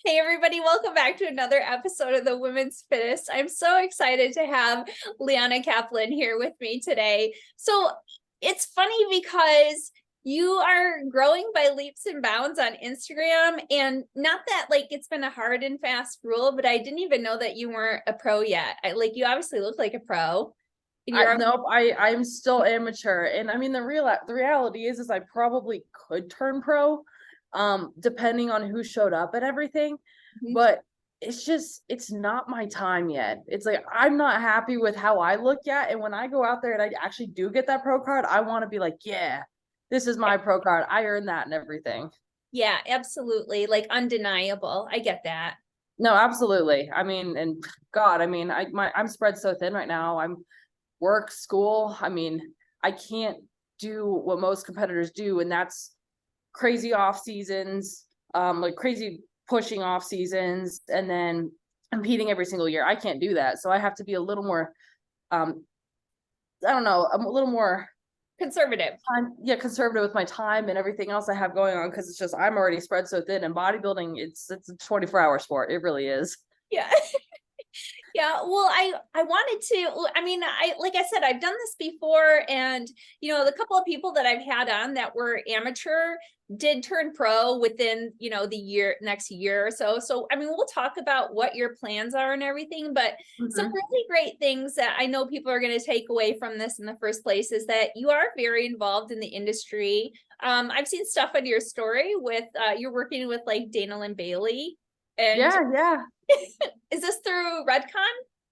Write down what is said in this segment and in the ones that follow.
Hey everybody, welcome back to another episode of the Women's Fittest. I'm so excited to have Leana Kaplan here with me today. So it's funny because you are growing by leaps and bounds on Instagram, and not that like it's been a hard and fast rule, but I didn't even know that you weren't a pro yet. You obviously look like a pro. And you're Nope, I'm still amateur. And I mean the reality is I probably could turn pro, depending on who showed up and everything. But it's not my time yet. It's like I'm not happy with how I look yet. And when I go out there and I actually do get that pro card, I want to be like, yeah, this is my pro card. I earned that and everything. Yeah, absolutely. Like undeniable. I get that. No, absolutely. I mean, and God, I mean, I'm spread so thin right now. I'm work, school. I mean, I can't do what most competitors do, and that's crazy off seasons, like crazy pushing off seasons, and then competing every single year. I can't do that. So I have to be a little more, I don't know, I'm a little more Conservative. conservative with my time and everything else I have going on, because it's just I'm already spread so thin. And bodybuilding, it's a 24-hour sport. It really is. Yeah. Yeah, well, I wanted to, I mean, like I said, I've done this before, and the couple of people that I've had on that were amateur did turn pro within, the next year or so. So, I mean, we'll talk about what your plans are and everything, but some really great things that I know people are going to take away from this in the first place is that you are very involved in the industry. I've seen stuff on your story with you're working with like Dana and Bailey. And Yeah. is this through Redcon?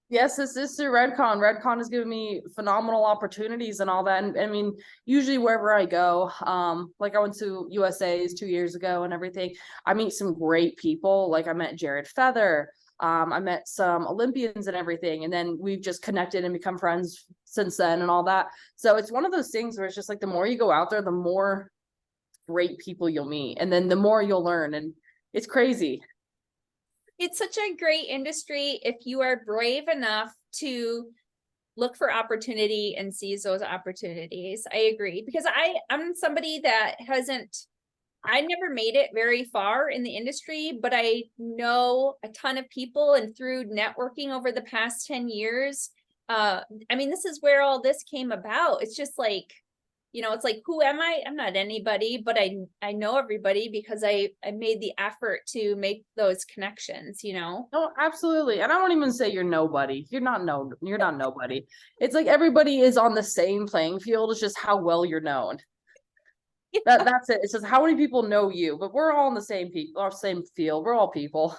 Yes, this is through Redcon. Redcon has given me phenomenal opportunities and all that. And I mean, usually wherever I go, like I went to USA's 2 years ago and everything, I meet some great people. Like I met Jared Feather. I met some Olympians and everything. And then we've just connected and become friends since then and all that. So it's one of those things where it's just like the more you go out there, the more great people you'll meet. And then the more you'll learn. And it's crazy. It's such a great industry if you are brave enough to look for opportunity and seize those opportunities. I agree, because I'm somebody that I never made it very far in the industry, but I know a ton of people, and through networking over the past 10 years, I mean, this is where all this came about. It's just like, it's like, who am I? I'm not anybody, but I know everybody because I made the effort to make those connections, No, absolutely. And I won't even say you're nobody. You're not nobody. It's like everybody is on the same playing field. It's just how well you're known. Yeah. That's it. It's just how many people know you, but we're all in the same people, our same field. We're all people.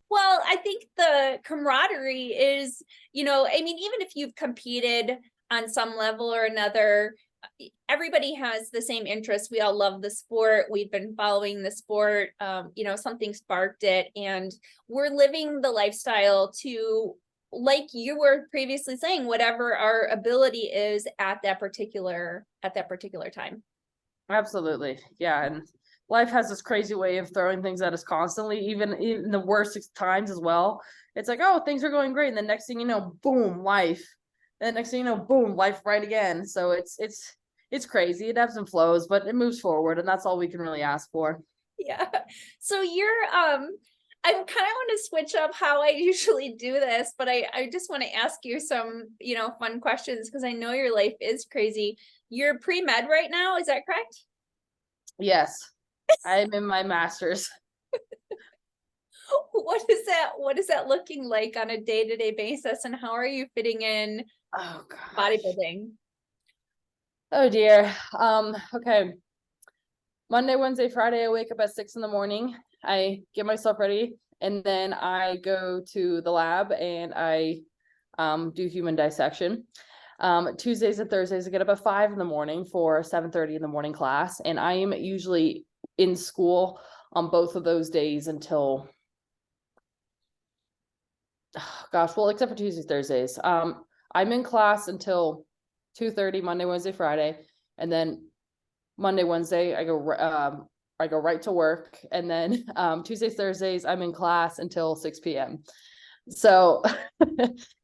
Well, I think the camaraderie is, I mean, even if you've competed on some level or another, everybody has the same interests. We all love the sport. We've been following the sport. Something sparked it, and we're living the lifestyle to, like you were previously saying, whatever our ability is at that particular time. Absolutely. Yeah. And life has this crazy way of throwing things at us constantly, even in the worst times as well. It's like, oh, things are going great. And the next thing you know, boom, life. And the next thing you know, boom, life right again. So it's crazy. It ebbs and flows, but it moves forward, and that's all we can really ask for. Yeah. So I kind of want to switch up how I usually do this, but I just want to ask you some, fun questions, because I know your life is crazy. You're pre-med right now, is that correct? Yes. I'm in my master's. What is that looking like on a day-to-day basis, and how are you fitting in Oh gosh. bodybuilding? Oh dear. Okay. Monday, Wednesday, Friday, I wake up at 6 a.m. I get myself ready, and then I go to the lab and I do human dissection. Tuesdays and Thursdays, I get up at 5 a.m. for 7:30 in the morning class, and I am usually in school on both of those days until, well, except for Tuesdays, Thursdays. I'm in class until 2:30 Monday, Wednesday, Friday, and then Monday, Wednesday, I go right to work, and then Tuesdays, Thursdays, I'm in class until 6 p.m. So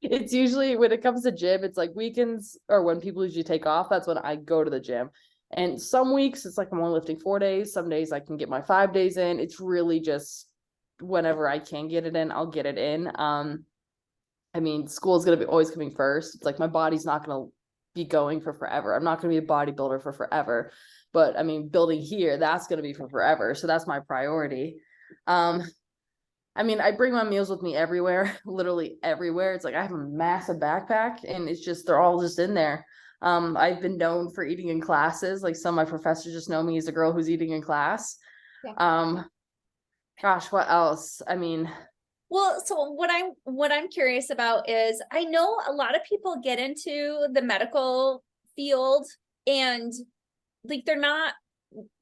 it's usually, when it comes to gym, it's like weekends or when people usually take off, that's when I go to the gym. And some weeks it's like I'm only lifting 4 days. Some days I can get my 5 days in. It's really just whenever I can get it in, I'll get it in. I mean, school is going to be always coming first. It's like my body's not going to be going for forever. I'm not going to be a bodybuilder for forever. But I mean, building here, that's going to be for forever. So that's my priority. I mean, I bring my meals with me everywhere, literally everywhere. It's like I have a massive backpack and it's just, they're all just in there. I've been known for eating in classes. Like some of my professors just know me as a girl who's eating in class. Yeah. Gosh, what else? I mean, Well, so what I'm curious about is I know a lot of people get into the medical field and like they're not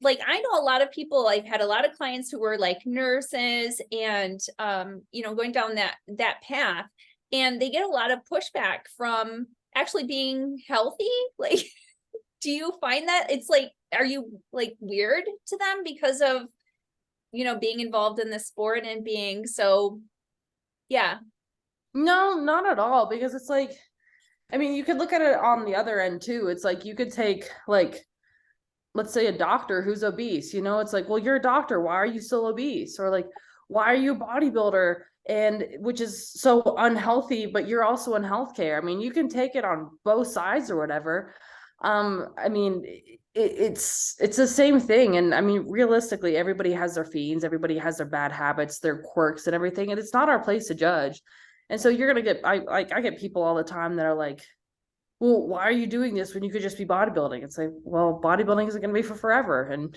like I know a lot of people, I've had a lot of clients who were like nurses and going down that path, and they get a lot of pushback from actually being healthy. Like, do you find that it's like, are you like weird to them because of being involved in the sport and being so, yeah. no, not at all. Because it's like, I mean, you could look at it on the other end too. It's like you could take like, let's say a doctor who's obese, it's like, well, you're a doctor. Why are you still obese? Or like, why are you a bodybuilder? And which is so unhealthy, but you're also in healthcare. I mean, you can take it on both sides or whatever. I mean, it's the same thing. And I mean, realistically, everybody has their fiends, everybody has their bad habits, their quirks and everything. And it's not our place to judge. And so you're gonna get I get people all the time that are like, well, why are you doing this when you could just be bodybuilding? It's like, well, bodybuilding isn't going to be for forever. And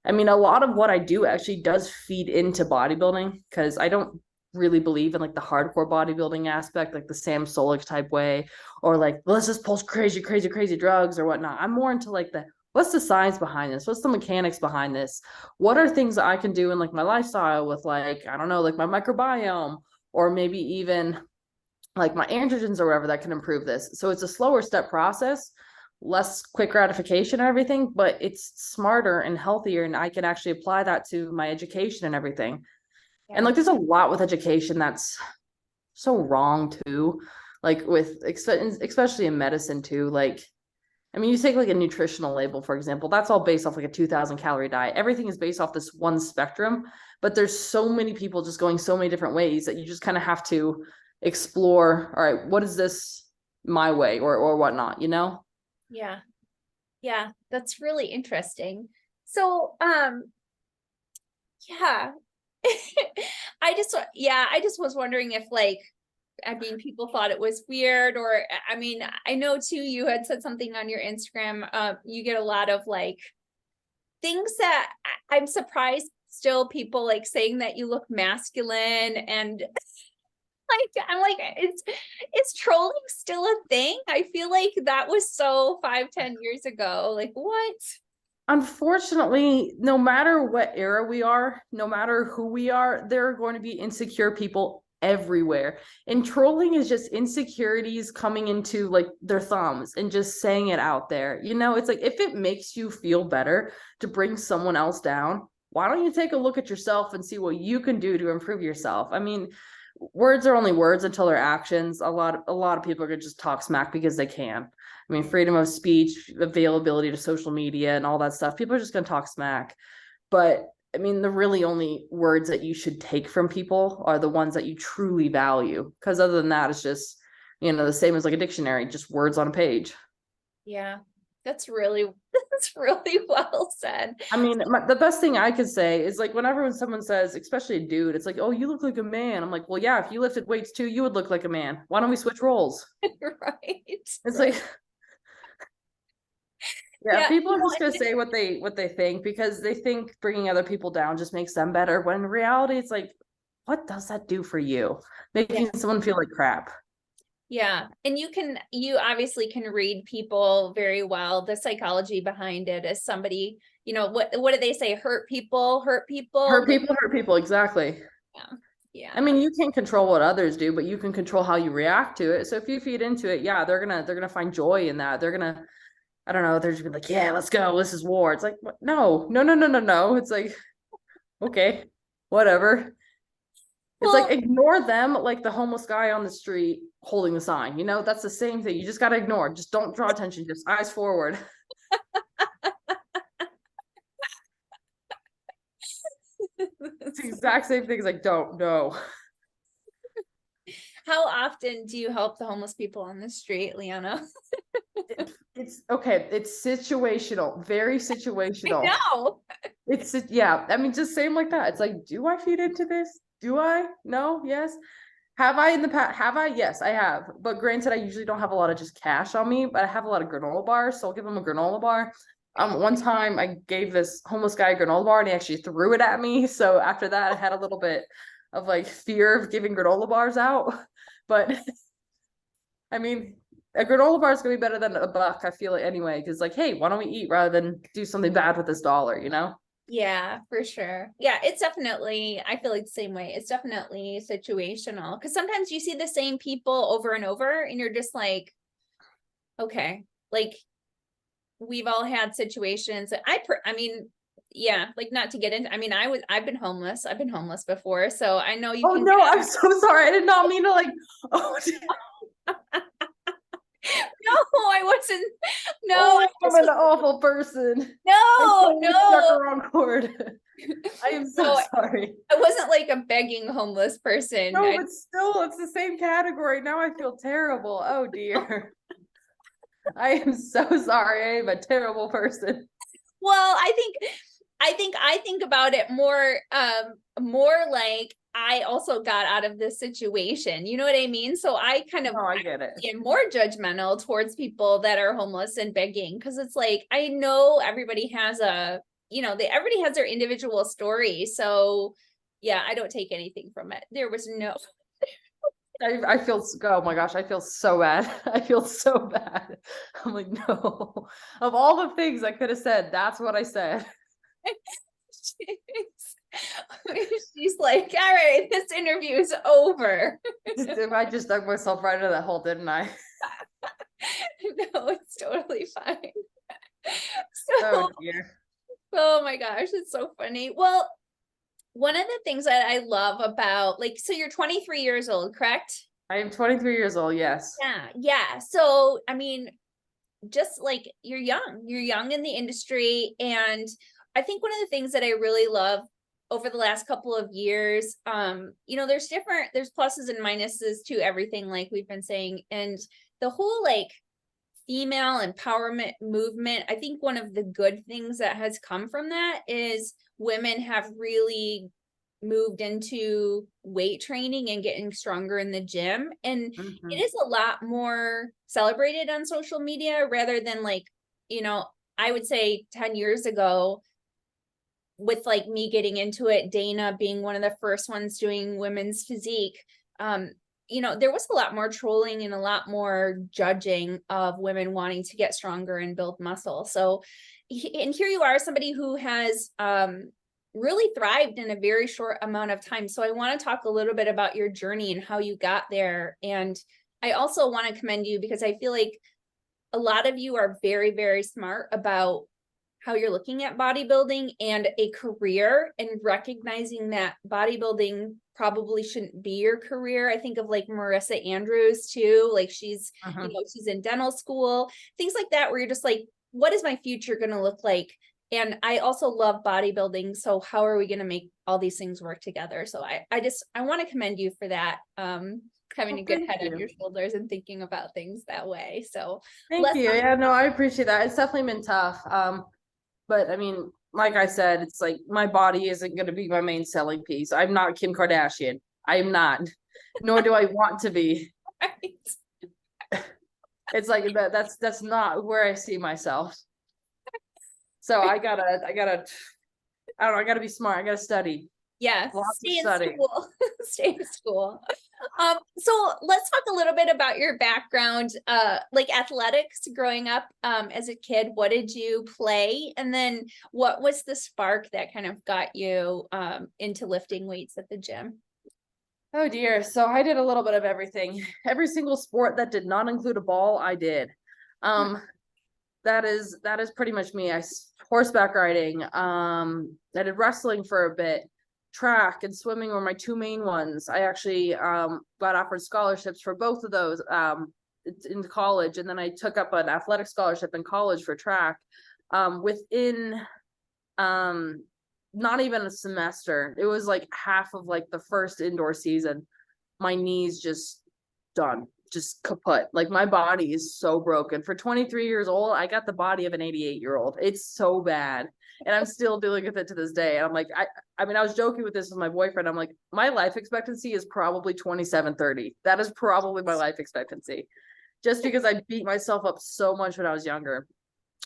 I mean, a lot of what I do actually does feed into bodybuilding because I don't really believe in like the hardcore bodybuilding aspect, like the Sam Solik type way, or like, let's just pull crazy, crazy, crazy drugs or whatnot. I'm more into like what's the science behind this? What's the mechanics behind this? What are things that I can do in like my lifestyle with like, I don't know, like my microbiome, or maybe even like my androgens or whatever that can improve this. So it's a slower step process, less quick gratification and everything, but it's smarter and healthier. And I can actually apply that to my education and everything. And like, there's a lot with education that's so wrong too. Like with, especially in medicine too. Like, I mean, you take like a nutritional label, for example, that's all based off like a 2000 calorie diet. Everything is based off this one spectrum, but there's so many people just going so many different ways that you just kind of have to explore, all right, what is this my way or whatnot, Yeah. Yeah, that's really interesting. So, yeah. I just was wondering if like, I mean, people thought it was weird, or I mean, I know too, you had said something on your Instagram, you get a lot of like things that I'm surprised still people like saying that you look masculine and like I'm like is trolling still a thing? I feel like that was so 5-10 years ago. Like what? Unfortunately, no matter what era we are, no matter who we are, there are going to be insecure people everywhere. And trolling is just insecurities coming into like their thumbs and just saying it out there. It's like if it makes you feel better to bring someone else down, why don't you take a look at yourself and see what you can do to improve yourself? I mean, words are only words until they're actions. A lot of people are gonna just talk smack because they can. I mean, freedom of speech, availability to social media and all that stuff. People are just gonna talk smack. But I mean, the really only words that you should take from people are the ones that you truly value. Because other than that, it's just, the same as like a dictionary, just words on a page. Yeah, that's really well said. I mean, the best thing I could say is like whenever when someone says, especially a dude, it's like, oh, you look like a man. I'm like, well, yeah, if you lifted weights too, you would look like a man. Why don't we switch roles? Right. It's like, yeah, Yeah, people are just gonna say what they think because they think bringing other people down just makes them better. When in reality, it's like, what does that do for you? Making someone feel like crap. Yeah. And you obviously can read people very well. The psychology behind it as somebody, what do they say? Hurt people. Hurt people. Exactly. Yeah. Yeah. I mean, you can't control what others do, but you can control how you react to it. So if you feed into it, yeah, they're gonna find joy in that. They're gonna, I don't know, they're just gonna be like, yeah, let's go. This is war. It's like, no, no, no, no, no, no. It's like, okay, whatever. It's Well, like ignore them like the homeless guy on the street holding the sign. That's the same thing. You just gotta ignore. Just don't draw attention. Just eyes forward. It's the exact same thing. It's like, don't know. How often do you help the homeless people on the street, Leana? It's okay. It's situational, very I situational. know. It's yeah. I mean, just same like that. It's like, do I feed into this? Do I? No. Yes. Have I in the past? Have I? Yes, I have. But granted, I usually don't have a lot of just cash on me, but I have a lot of granola bars, so I'll give them a granola bar. One time I gave this homeless guy a granola bar and he actually threw it at me. So after that, I had a little bit of like fear of giving granola bars out. But I mean, a granola bar is gonna be better than a buck, I feel it anyway. Because like, hey, why don't we eat rather than do something bad with this dollar, you know? Yeah, for sure. Yeah, it's definitely, I feel like the same way. It's definitely situational because sometimes you see the same people over and over and you're just like, okay, like we've all had situations that I mean, yeah, like not to get into, I mean, I've been homeless. I've been homeless before. So I know you Oh can no, get I'm so sorry. I did not mean to like, oh, no, I wasn't. No, oh, I'm an awful person. I no, totally struck a no, wrong chord. I am so no. sorry. I wasn't like a begging homeless person. No, but still, it's the same category. Now I feel terrible. Oh dear. I am so sorry. I am a terrible person. Well, I think about it more like I also got out of this situation. You know what I mean? So I kind of No, I get it. get more judgmental towards people that are homeless and begging because it's like I know everybody has a, everybody has their individual story. So yeah, I don't take anything from it. There was no I feel, oh my gosh, I feel so bad. I feel so bad. I'm like, no. Of all the things I could have said, that's what I said. she's like, all right, this interview is over. I just dug myself right into that hole, didn't I? No, it's totally fine. Oh So, dear. oh my gosh, it's so funny. Well, one of the things that I love about like, so you're 23 years old, correct? I am 23 years old, yes. Yeah, yeah. So, I mean, just like you're young in the industry. And I think one of the things that I really love over the last couple of years, there's pluses and minuses to everything, like we've been saying. And the whole like female empowerment movement, I think one of the good things that has come from that is women have really moved into weight training and getting stronger in the gym. And it Mhm. is a lot more celebrated on social media rather than like, I would say 10 years ago, with like me getting into it, Dana being one of the first ones doing women's physique, there was a lot more trolling and a lot more judging of women wanting to get stronger and build muscle. So, and here you are, somebody who has really thrived in a very short amount of time. So I want to talk a little bit about your journey and how you got there. And I also want to commend you because I feel like a lot of you are very, very smart about how you're looking at bodybuilding and a career and recognizing that bodybuilding probably shouldn't be your career. I think of like Marissa Andrews too. Like she's in dental school, things like that, where you're just like, what is my future going to look like? And I also love bodybuilding. So how are we going to make all these things work together? So I want to commend you for that. Having a good Thank head on you. your shoulders and thinking about things that way. So Thank let's you. Yeah, no, I appreciate that. It's definitely been tough. But I mean, like I said, it's like my body isn't going to be my main selling piece. I'm not Kim Kardashian. I am not, nor do I want to be. It's like that's not where I see myself. So I don't know, I gotta be smart. I gotta study. Yes, Lots of stay in study. school. Stay in school. So let's talk a little bit about your background, like athletics growing up, as a kid. What did you play? And then what was the spark that kind of got you into lifting weights at the gym? Oh dear. So I did a little bit of everything. Every single sport that did not include a ball, I did. Um, that is pretty much me. Horseback riding. I did wrestling for a bit. Track and swimming were my two main ones. I actually got offered scholarships for both of those in college, and then I took up an athletic scholarship in college for track. Within not even a semester. It was like half of like the first indoor season. My knees just done, just kaput. Like my body is so broken. For 23 years old, I got the body of an 88-year-old. It's so bad. And I'm still dealing with it to this day. And I'm like, I mean, I was joking with this with my boyfriend. I'm like, my life expectancy is probably 27, 30. That is probably my life expectancy. Just because I beat myself up so much when I was younger.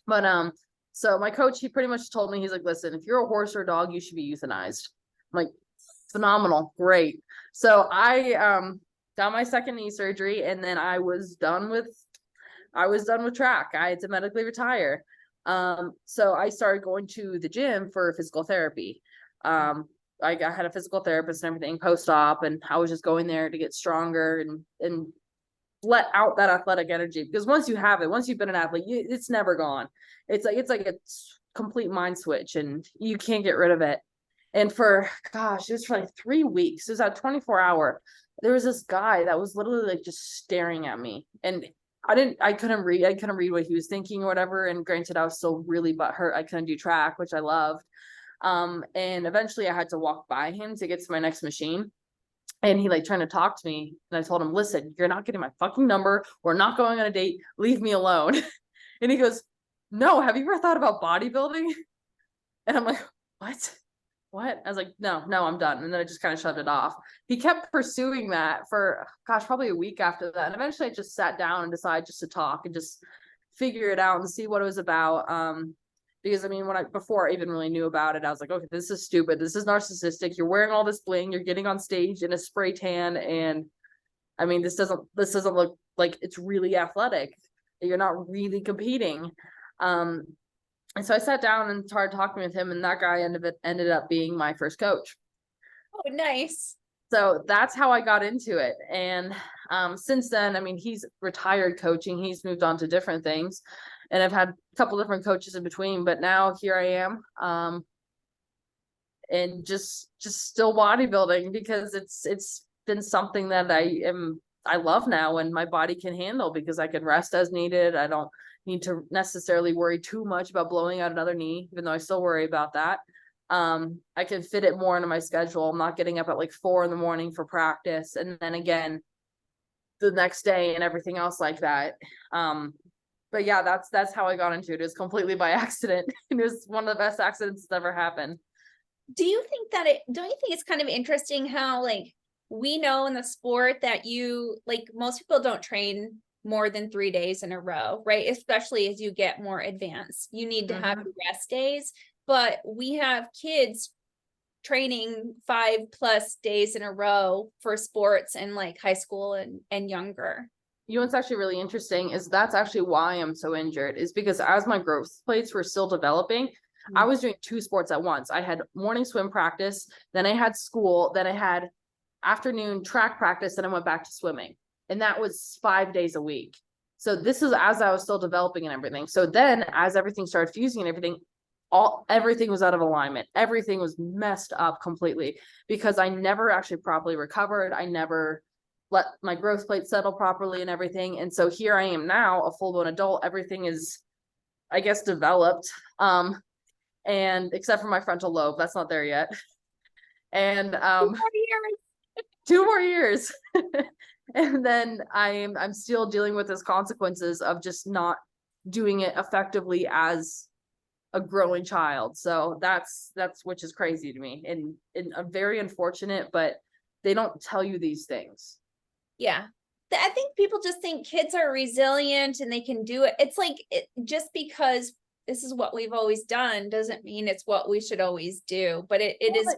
But so my coach, he pretty much told me, he's like, listen, if you're a horse or a dog, you should be euthanized. I'm like, phenomenal, great. So I got my second knee surgery, and then I was done with track. I had to medically retire. So I started going to the gym for physical therapy. I had a physical therapist and everything post-op, and I was just going there to get stronger and let out that athletic energy, because once you have it, once you've been an athlete, it's never gone. It's like a complete mind switch, and you can't get rid of it. And for, gosh, it was for like 3 weeks. It was a 24-hour. There was this guy that was literally like just staring at me, and I couldn't read what he was thinking or whatever. And granted, I was still really butthurt. I couldn't do track, which I loved. And eventually I had to walk by him to get to my next machine. And he like trying to talk to me, and I told him, listen, you're not getting my fucking number. We're not going on a date. Leave me alone. And he goes, no, have you ever thought about bodybuilding? And I'm like, what? I was like, no, I'm done. And then I just kind of shoved it off. He kept pursuing that for, gosh, probably a week after that. And eventually I just sat down and decided just to talk and just figure it out and see what it was about. Because I mean, before I even really knew about it, I was like, okay, this is stupid. This is narcissistic. You're wearing all this bling. You're getting on stage in a spray tan. And I mean, this doesn't look like it's really athletic. You're not really competing. And so I sat down and started talking with him, and that guy ended up being my first coach. Oh, nice. So that's how I got into it. And since then, I mean, he's retired coaching. He's moved on to different things. And I've had a couple different coaches in between, but now here I am. And just still bodybuilding, because it's been something that I love now, and my body can handle, because I can rest as needed. I don't need to necessarily worry too much about blowing out another knee, even though I still worry about that. I can fit it more into my schedule. I'm not getting up at like 4 a.m. for practice, and then again the next day and everything else like that. But yeah, that's how I got into it. It was completely by accident. It was one of the best accidents that's ever happened. Don't you think it's kind of interesting how, like, we know in the sport that most people don't train more than 3 days in a row, right? Especially as you get more advanced, you need to have rest days, but we have kids training 5+ days in a row for sports in like high school and younger. You know what's actually really interesting is that's actually why I'm so injured, is because as my growth plates were still developing, I was doing 2 sports at once. I had morning swim practice, then I had school, then I had afternoon track practice, and I went back to swimming. And that was 5 days a week. So this is as I was still developing and everything. So then as everything started fusing and everything was out of alignment. Everything was messed up completely, because I never actually properly recovered. I never let my growth plate settle properly and everything. And so here I am now, a full-blown adult. Everything is, I guess, developed. And except for my frontal lobe, that's not there yet. And 2 more years. And then I'm still dealing with those consequences of just not doing it effectively as a growing child. So that's which is crazy to me, and I'm very unfortunate, but they don't tell you these things. Yeah. I think people just think kids are resilient and they can do it. It's like, just because this is what we've always done doesn't mean it's what we should always do, but it is.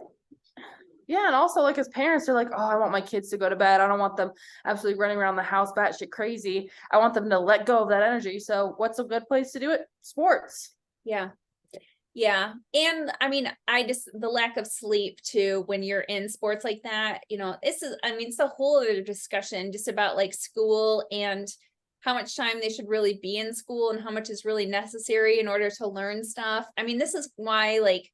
Yeah. And also, like, as parents, they're like, oh, I want my kids to go to bed. I don't want them absolutely running around the house batshit crazy. I want them to let go of that energy. So what's a good place to do it? Sports. Yeah. Yeah. And I mean, the lack of sleep too, when you're in sports like that, it's a whole other discussion just about like school and how much time they should really be in school and how much is really necessary in order to learn stuff. I mean, this is why, like,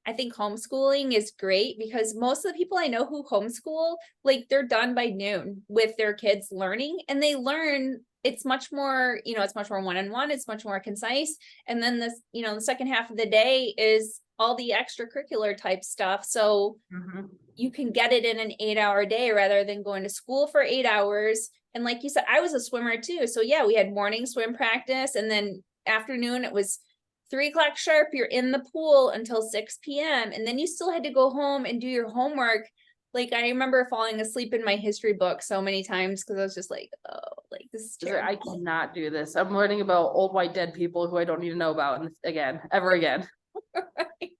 I think homeschooling is great, because most of the people I know who homeschool, like, they're done by noon with their kids learning, and they learn it's much more, it's much more one-on-one, it's much more concise. And then this, the second half of the day is all the extracurricular type stuff. So you can get it in an 8-hour day rather than going to school for 8 hours. And like you said, I was a swimmer too. So yeah, we had morning swim practice, and then afternoon it was 3 o'clock sharp. You're in the pool until 6 p.m. And then you still had to go home and do your homework. Like I remember falling asleep in my history book so many times because I was just like, oh, like this is terrible. I cannot do this. I'm learning about old white dead people who I don't need to know about ever again. Right.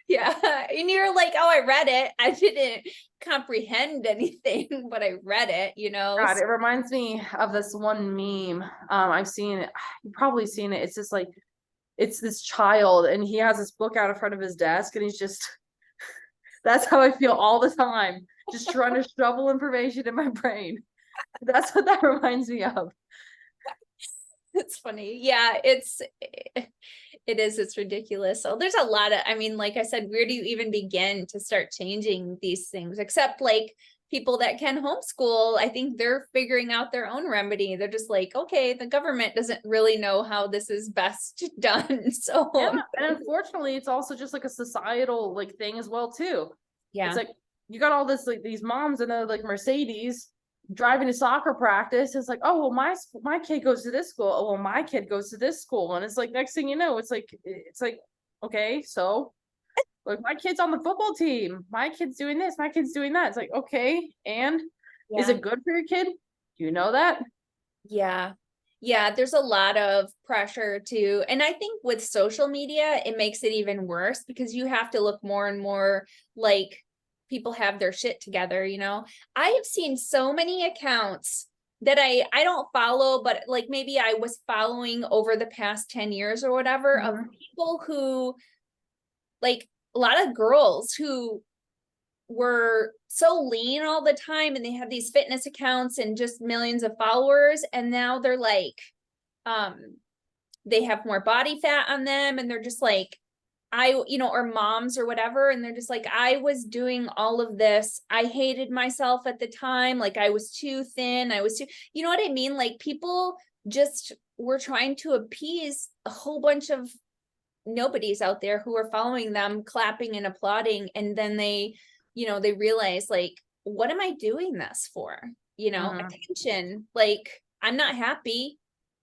Yeah. And you're like, oh, I read it. I didn't comprehend anything, but I read it, God, it reminds me of this one meme. I've seen it. You've probably seen it. It's just like, it's this child and he has this book out in front of his desk and he's just, that's how I feel all the time. Just trying to shovel information in my brain. That's what that reminds me of. It's funny. Yeah, it's ridiculous. So there's a lot of, like I said, where do you even begin to start changing these things? Except like people that can homeschool, I think they're figuring out their own remedy. They're just like, okay, the government doesn't really know how this is best done. So yeah, and unfortunately, it's also just like a societal like thing as well too. Yeah, it's like you got all this like these moms in a like Mercedes driving to soccer practice. It's like, oh well, my kid goes to this school. Oh well, my kid goes to this school, and it's like next thing you know, it's like okay, so like my kid's on the football team, my kid's doing this, my kid's doing that. It's like, okay, and is it good for your kid? Do you know that? Yeah. Yeah, there's a lot of pressure to, and I think with social media, it makes it even worse because you have to look more and more like people have their shit together, I have seen so many accounts that I don't follow, but like maybe I was following over the past 10 years or whatever of people who, like a lot of girls who were so lean all the time and they have these fitness accounts and just millions of followers, and now they're like they have more body fat on them and they're just like or moms or whatever, and they're just like, I was doing all of this, I hated myself at the time, like I was too thin, I was too, you know what I mean, like people just were trying to appease a whole bunch of nobodies out there who are following them, clapping and applauding, and then they realize like, what am I doing this for? Attention, like I'm not happy,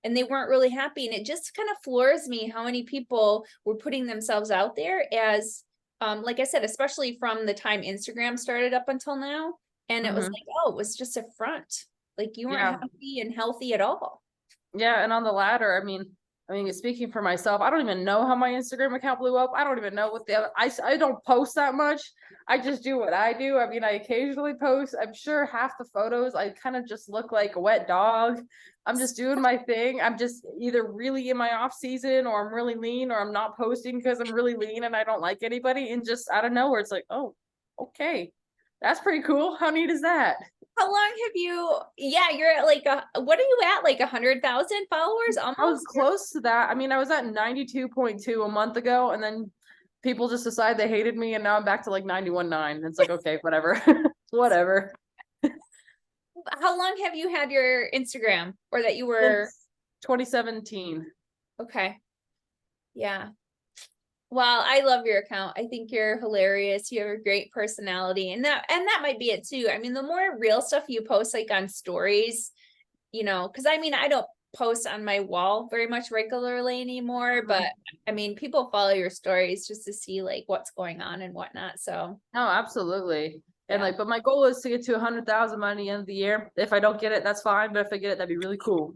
and they weren't really happy. And it just kind of floors me how many people were putting themselves out there as like I said, especially from the time Instagram started up until now, and it was like, oh, it was just a front, like you weren't happy and healthy at all. Yeah, and on the latter, I mean, speaking for myself, I don't even know how my Instagram account blew up. I don't even know what I don't post that much. I just do what I do. I mean, I occasionally post. I'm sure half the photos, I kind of just look like a wet dog. I'm just doing my thing. I'm just either really in my off season or I'm really lean or I'm not posting because I'm really lean and I don't like anybody. And just out of nowhere, it's like, oh, okay. That's pretty cool. How neat is that? How long have you, you're at like what are you at, like 100,000 followers almost? I was close to that. I mean, I was at 92.2 a month ago, and then people just decided they hated me, and now I'm back to like 91.9. It's like, okay, whatever. Whatever. How long have you had your Instagram, or that you were? Since 2017. Okay. Yeah. Well, I love your account. I think you're hilarious. You have a great personality, and that might be it too. I mean, the more real stuff you post, like on stories, because I don't post on my wall very much regularly anymore, but I mean, people follow your stories just to see like what's going on and whatnot. So no, absolutely. And like, but my goal is to get to 100,000 by the end of the year. If I don't get it, that's fine. But if I get it, that'd be really cool.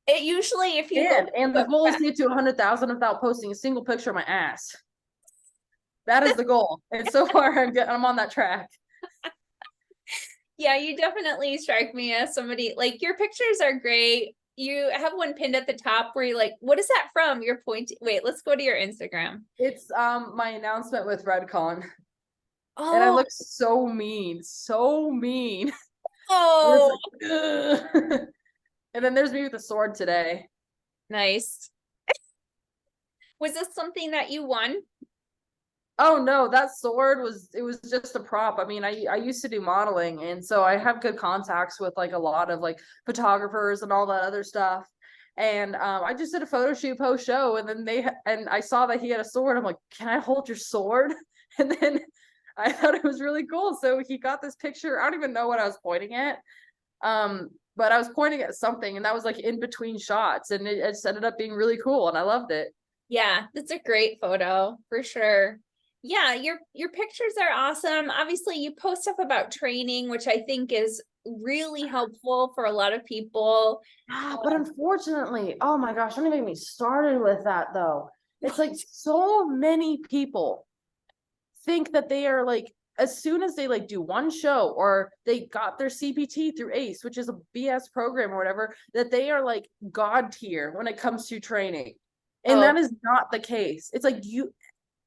It usually, if you and the goal is to get to 100,000 without posting a single picture of my ass. That is the goal. And so far I'm on that track. Yeah, you definitely strike me as somebody, like your pictures are great. You have one pinned at the top where you're like, what is that from? You're pointing. Wait, let's go to your Instagram. It's my announcement with Redcon. Oh, and I look so mean. Oh, like, and then there's me with a sword today. Nice. Was this something that you won? Oh no, that sword it was just a prop. I mean, I used to do modeling, and so I have good contacts with like a lot of like photographers and all that other stuff. And I just did a photo shoot post show, and then and I saw that he had a sword. I'm like, can I hold your sword? And then I thought it was really cool. So he got this picture. I don't even know what I was pointing at. But I was pointing at something, and that was like in between shots, and it just ended up being really cool, and I loved it. Yeah, that's a great photo for sure. Yeah, your pictures are awesome. Obviously, you post stuff about training, which I think is really helpful for a lot of people. Ah, but unfortunately, oh my gosh, don't even get me started with that though. It's like so many people think that they are like, as soon as they like do one show or they got their CPT through ACE, which is a BS program or whatever, that they are like God tier when it comes to training. And that Oh, is not the case. It's like you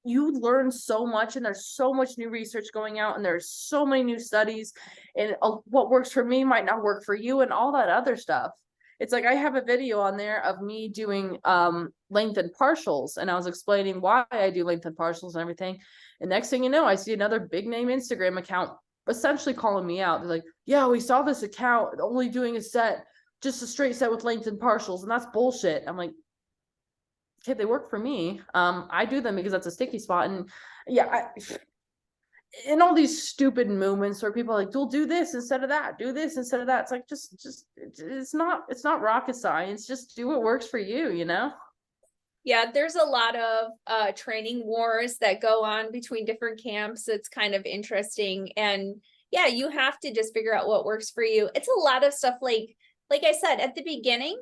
learn so much, and there's so much new research going out, and there's so many new studies, and what works for me might not work for you, and all that other stuff. It's like I have a video on there of me doing lengthened partials, and I was explaining why I do lengthened partials and everything. And next thing you know, I see another big name Instagram account essentially calling me out. They're like, yeah, we saw this account only doing a set, just a straight set with lengthened partials, and that's bullshit. I'm like, okay, they work for me. I do them because that's a sticky spot. And yeah, in all these stupid movements where people are like, we'll do this instead of that, do this instead of that. It's like, just, it's not rocket science. Just do what works for you, you know? yeah, there's a lot of training wars that go on between different camps. It's kind of interesting. And yeah, you have to just figure out what works for you. It's a lot of stuff like I said at the beginning,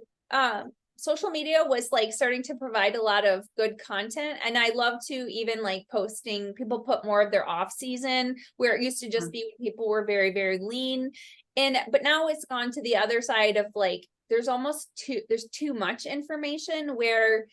social media was like starting to provide a lot of good content. And I love to even like posting, people put more of their off season where it used to just be when people were very, very lean. But now it's gone to the other side of like, there's too much information where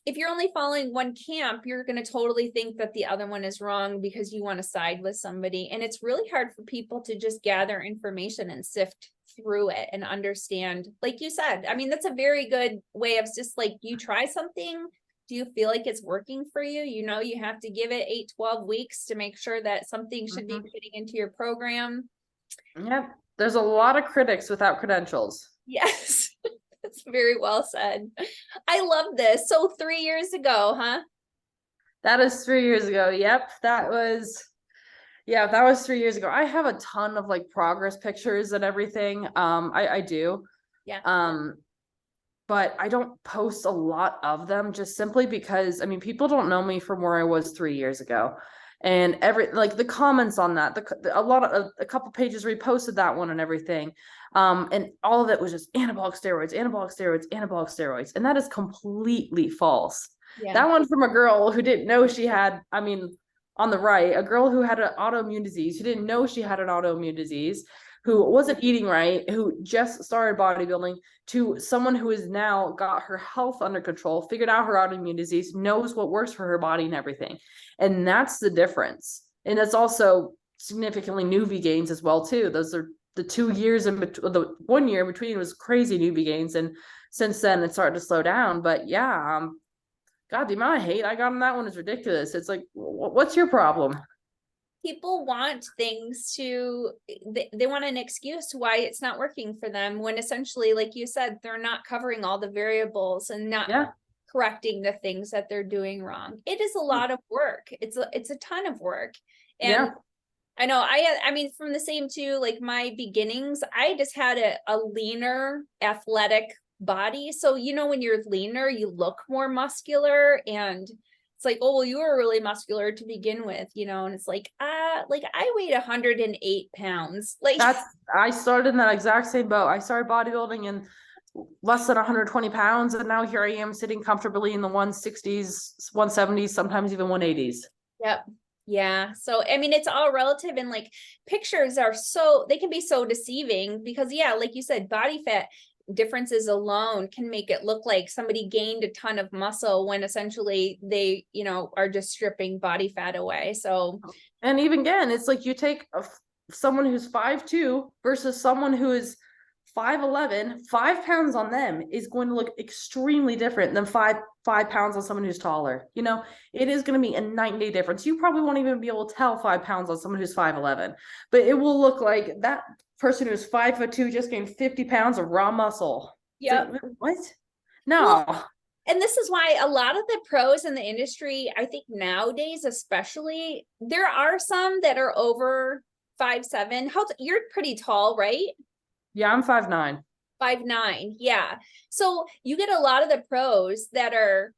if you're only following one camp, you're going to totally think that the other one is wrong because you want to side with somebody. And it's really hard for people to just gather information and sift through it and understand. Like you said, I mean, that's a very good way of just like, you try something. Do you feel like it's working for you? You know, you have to give it 8-12 weeks to make sure that something should be fitting into your program. Yep. There's a lot of critics without credentials. Yes. That's very well said. I love this. So 3 years ago, huh? That is 3 years ago. Yep. That was 3 years ago. I have a ton of like progress pictures and everything. I do. Yeah. But I don't post a lot of them just simply because, I mean, people don't know me from where I was 3 years ago. And like the comments on that, a couple pages reposted that one and everything. And all of it was just anabolic steroids, anabolic steroids, anabolic steroids. And that is completely false. Yeah. That one from a girl who didn't know she had, I mean, on the right, a girl who had an autoimmune disease, who didn't know she had an autoimmune disease, who wasn't eating right, who just started bodybuilding, to someone who has now got her health under control, figured out her autoimmune disease, knows what works for her body and everything. And that's the difference. And it's also significantly newbie gains as well, too. Those are the 2 years in between. The 1 year in between was crazy newbie gains. And since then it started to slow down. But yeah, God, the amount of hate I got on that one is ridiculous. It's like, what's your problem? People want things they want an excuse why it's not working for them when essentially, like you said, they're not covering all the variables and not correcting the things that they're doing wrong. It is a lot of work. It's a ton of work. And I know I mean, from the same too, like my beginnings, I just had a leaner, athletic body. So, you know, when you're leaner, you look more muscular, and it's like, oh, well, you were really muscular to begin with, you know, and it's like I weighed 108 pounds. Like I started in that exact same boat. I started bodybuilding in less than 120 pounds, and now here I am sitting comfortably in the 160s, 170s, sometimes even 180s. Yep. Yeah. So, I mean, it's all relative, and like pictures they can be so deceiving because, yeah, like you said, body fat differences alone can make it look like somebody gained a ton of muscle when essentially they, you know, are just stripping body fat away. So, and even again, it's like you take someone who's 5'2" versus someone who is 5'11", 5 pounds on them is going to look extremely different than 5 pounds on someone who's taller. You know, it is going to be a night and day difference. You probably won't even be able to tell 5 pounds on someone who's 5'11", but it will look like that person who's 5'2" just gained 50 pounds of raw muscle. Yep. Like, what? No. Well, and this is why a lot of the pros in the industry, I think nowadays, especially, there are some that are over 5'7". You're pretty tall, right? Yeah, I'm 5'9". 5'9". Yeah. So you get a lot of the pros that are,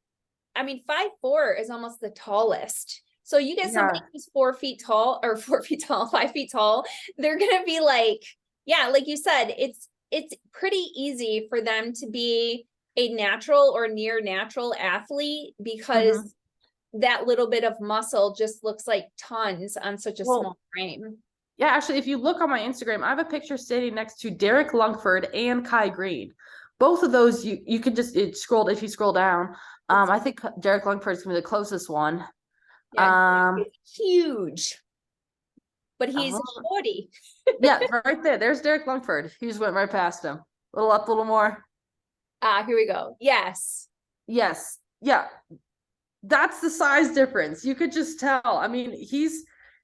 I mean, 5'4" is almost the tallest. So you get somebody who's 4 feet tall, or 4 feet tall, 5 feet tall, they're gonna be like, yeah, like you said, it's pretty easy for them to be a natural or near natural athlete because that little bit of muscle just looks like tons on such a small frame. Yeah, actually, if you look on my Instagram, I have a picture standing next to Derek Lungford and Kai Green. Both of those, you could just scroll if you scroll down. I think Derek Lungford is gonna be the closest one. Yeah, huge, but he's 40. Yeah, right there. There's Derek Lungford. He just went right past him. A little up, a little more. Here we go. Yes. Yes. Yeah. That's the size difference. You could just tell. I mean,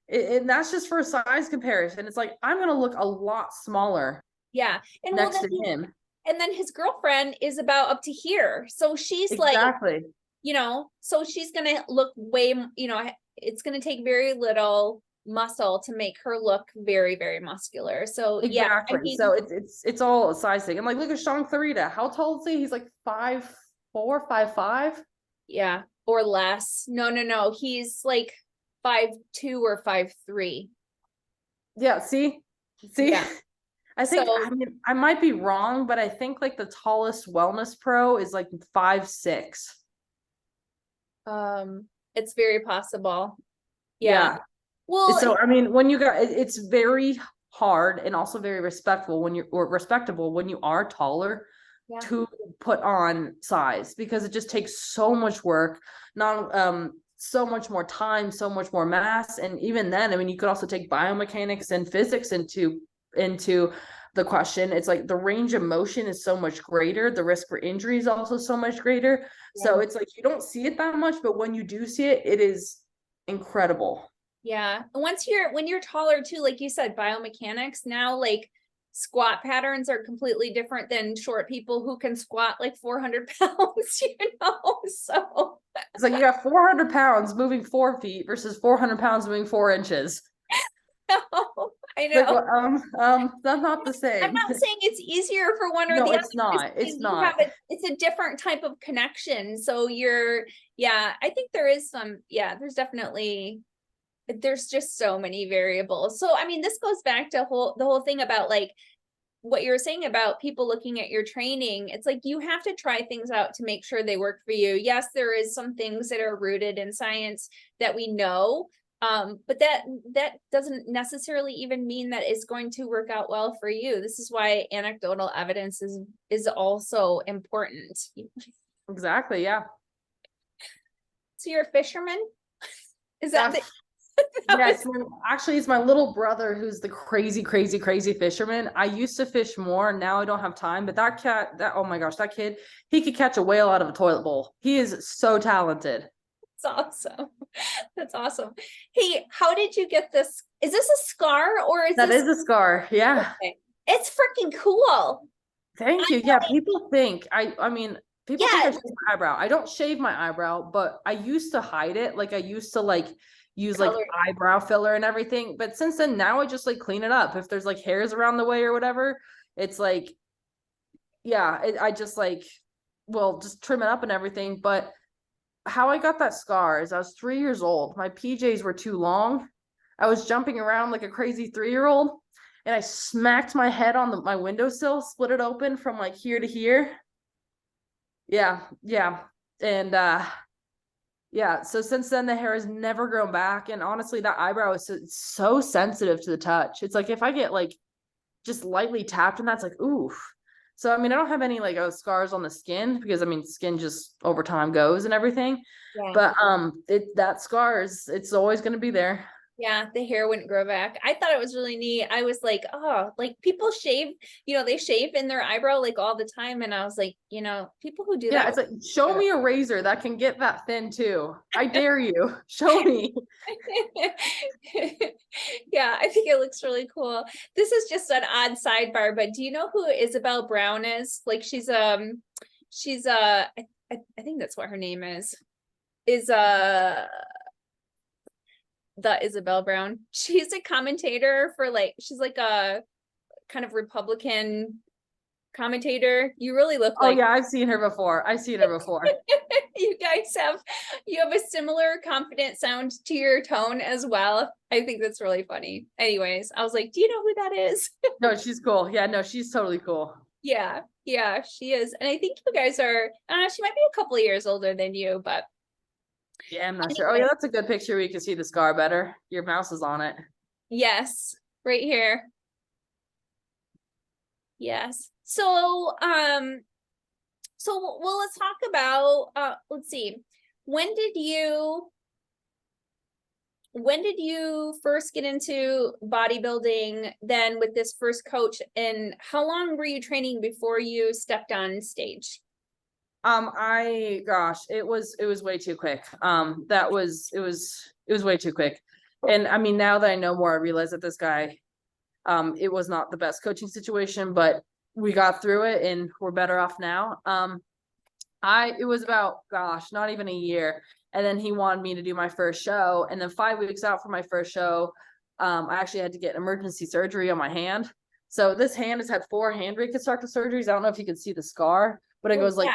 and that's just for a size comparison. It's like, I'm going to look a lot smaller. Yeah. And next to him. And then his girlfriend is about up to here. So she's exactly. Like, you know, so she's going to look way, you know, it's going to take very little muscle to make her look very, very muscular. So exactly. Yeah, so it's all a size thing. And like, look at Sean Clarita. How tall is he? He's like 5'4", 5'5". Yeah, or less. No. He's like 5'2" or 5'3". Yeah. See. Yeah. I think, I mean, I might be wrong, but I think like the tallest wellness pro is like 5'6". It's very possible. Yeah. Well, so I mean, when you got, it's very hard and also very respectful when respectable when you are taller to put on size, because it just takes so much work, so much more time, so much more mass. And even then, I mean, you could also take biomechanics and physics into the question. It's like the range of motion is so much greater, the risk for injury is also so much greater. So it's like you don't see it that much, but when you do see it, it is incredible. Yeah. When you're taller too, like you said, biomechanics now, like squat patterns are completely different than short people who can squat like 400 pounds, you know? So it's like you got 400 pounds moving 4 feet versus 400 pounds moving 4 inches. No, I know. Like, that's not the same. I'm not saying it's easier for one or the other. It's not. It's not. It's a different type of connection. So I think there is there's definitely, there's just so many variables. So, I mean, this goes back to the whole thing about like what you're saying about people looking at your training. It's like, you have to try things out to make sure they work for you. Yes, there is some things that are rooted in science that we know, but that doesn't necessarily even mean that it's going to work out well for you. This is why anecdotal evidence is also important. Exactly. Yeah. So you're a fisherman? Is that Yes, actually, it's my little brother who's the crazy fisherman. I used to fish more. Now I don't have time. But oh my gosh, that kid, he could catch a whale out of a toilet bowl. He is so talented. That's awesome. That's awesome. Hey, how did you get this? Is this a scar or is that is a scar? Yeah. Okay. It's freaking cool. Thank you. Yeah, people think I mean, people think I shave my eyebrow. I don't shave my eyebrow, but I used to hide it. Like I used to like use like eyebrow filler and everything. But since then, now I just like clean it up. If there's like hairs around the way or whatever, it's like, I just like, just trim it up and everything. But how I got that scar is I was 3 years old. My PJs were too long. I was jumping around like a crazy 3-year-old, and I smacked my head on my windowsill, split it open from like here to here. Yeah. And so since then the hair has never grown back. And honestly, that eyebrow is so sensitive to the touch. It's like if I get like just lightly tapped and that's like, oof. So I mean, I don't have any like scars on the skin, because I mean, skin just over time goes and everything. But that scars, it's always going to be there. Yeah, the hair wouldn't grow back. I thought it was really neat. I was like, oh, like people shave, they shave in their eyebrow like all the time. And I was like, people who do Yeah, that. it's like, show me a razor that can get that thin too. I dare you. Show me. Yeah, I think it looks really cool. This is just an odd sidebar, but do you know who Isabel Brown is? Like I think that's what her name is the Isabel Brown. She's a commentator for she's like a kind of Republican commentator. You really look Oh like yeah, I've seen her before. I've seen her before. you have a similar confident sound to your tone as well. I think that's really funny. Anyways, I was like, do you know who that is? No, she's cool. Yeah, no, she's totally cool. Yeah, she is. And I think you guys are, she might be a couple of years older than you, but Yeah, I'm not sure. Oh anyway, yeah, that's a good picture where you can see the scar better. Your mouse is on it. yes, right here. Yes. So let's talk about let's see. When did you first get into bodybuilding then with this first coach, and how long were you training before you stepped on stage? It was way too quick. It was way too quick. And I mean, now that I know more, I realize that this guy, it was not the best coaching situation, but we got through it and we're better off now. It was about, not even a year. And then he wanted me to do my first show. And then 5 weeks out from my first show, I actually had to get emergency surgery on my hand. So this hand has had 4 hand reconstructive surgeries. I don't know if you can see the scar, but it goes like,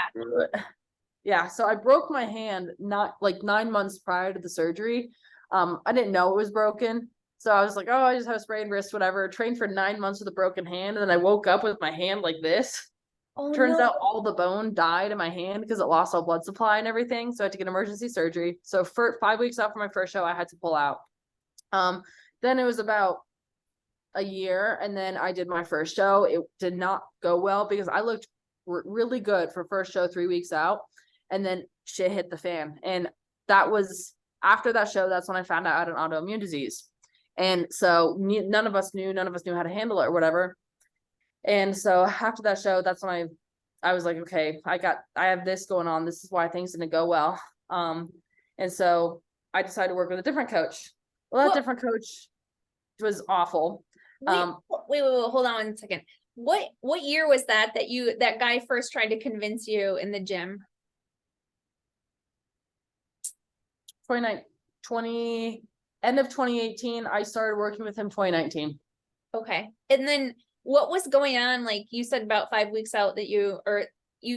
yeah. So I broke my hand not like 9 months prior to the surgery. I didn't know it was broken. So I was like, oh, I just have a sprained wrist, whatever. Trained for 9 months with a broken hand. And then I woke up with my hand like this. Oh Turns no. out all the bone died in my hand because it lost all blood supply and everything. So I had to get emergency surgery. So for 5 weeks after my first show, I had to pull out. Then it was about a year, and then I did my first show. It did not go well because I looked really good for first show 3 weeks out, and then shit hit the fan. And that was after that show. That's when I found out I had an autoimmune disease, and so none of us knew how to handle it or whatever. And so after that show, that's when I was like, okay, I have this going on. This is why things didn't go well. And so I decided to work with a different coach. Well, that different coach was awful. Wait, hold on 1 second. What year was that that guy first tried to convince you in the gym? 20 end of 2018. I started working with him 2019. Okay. And then what was going on? Like you said about 5 weeks out that you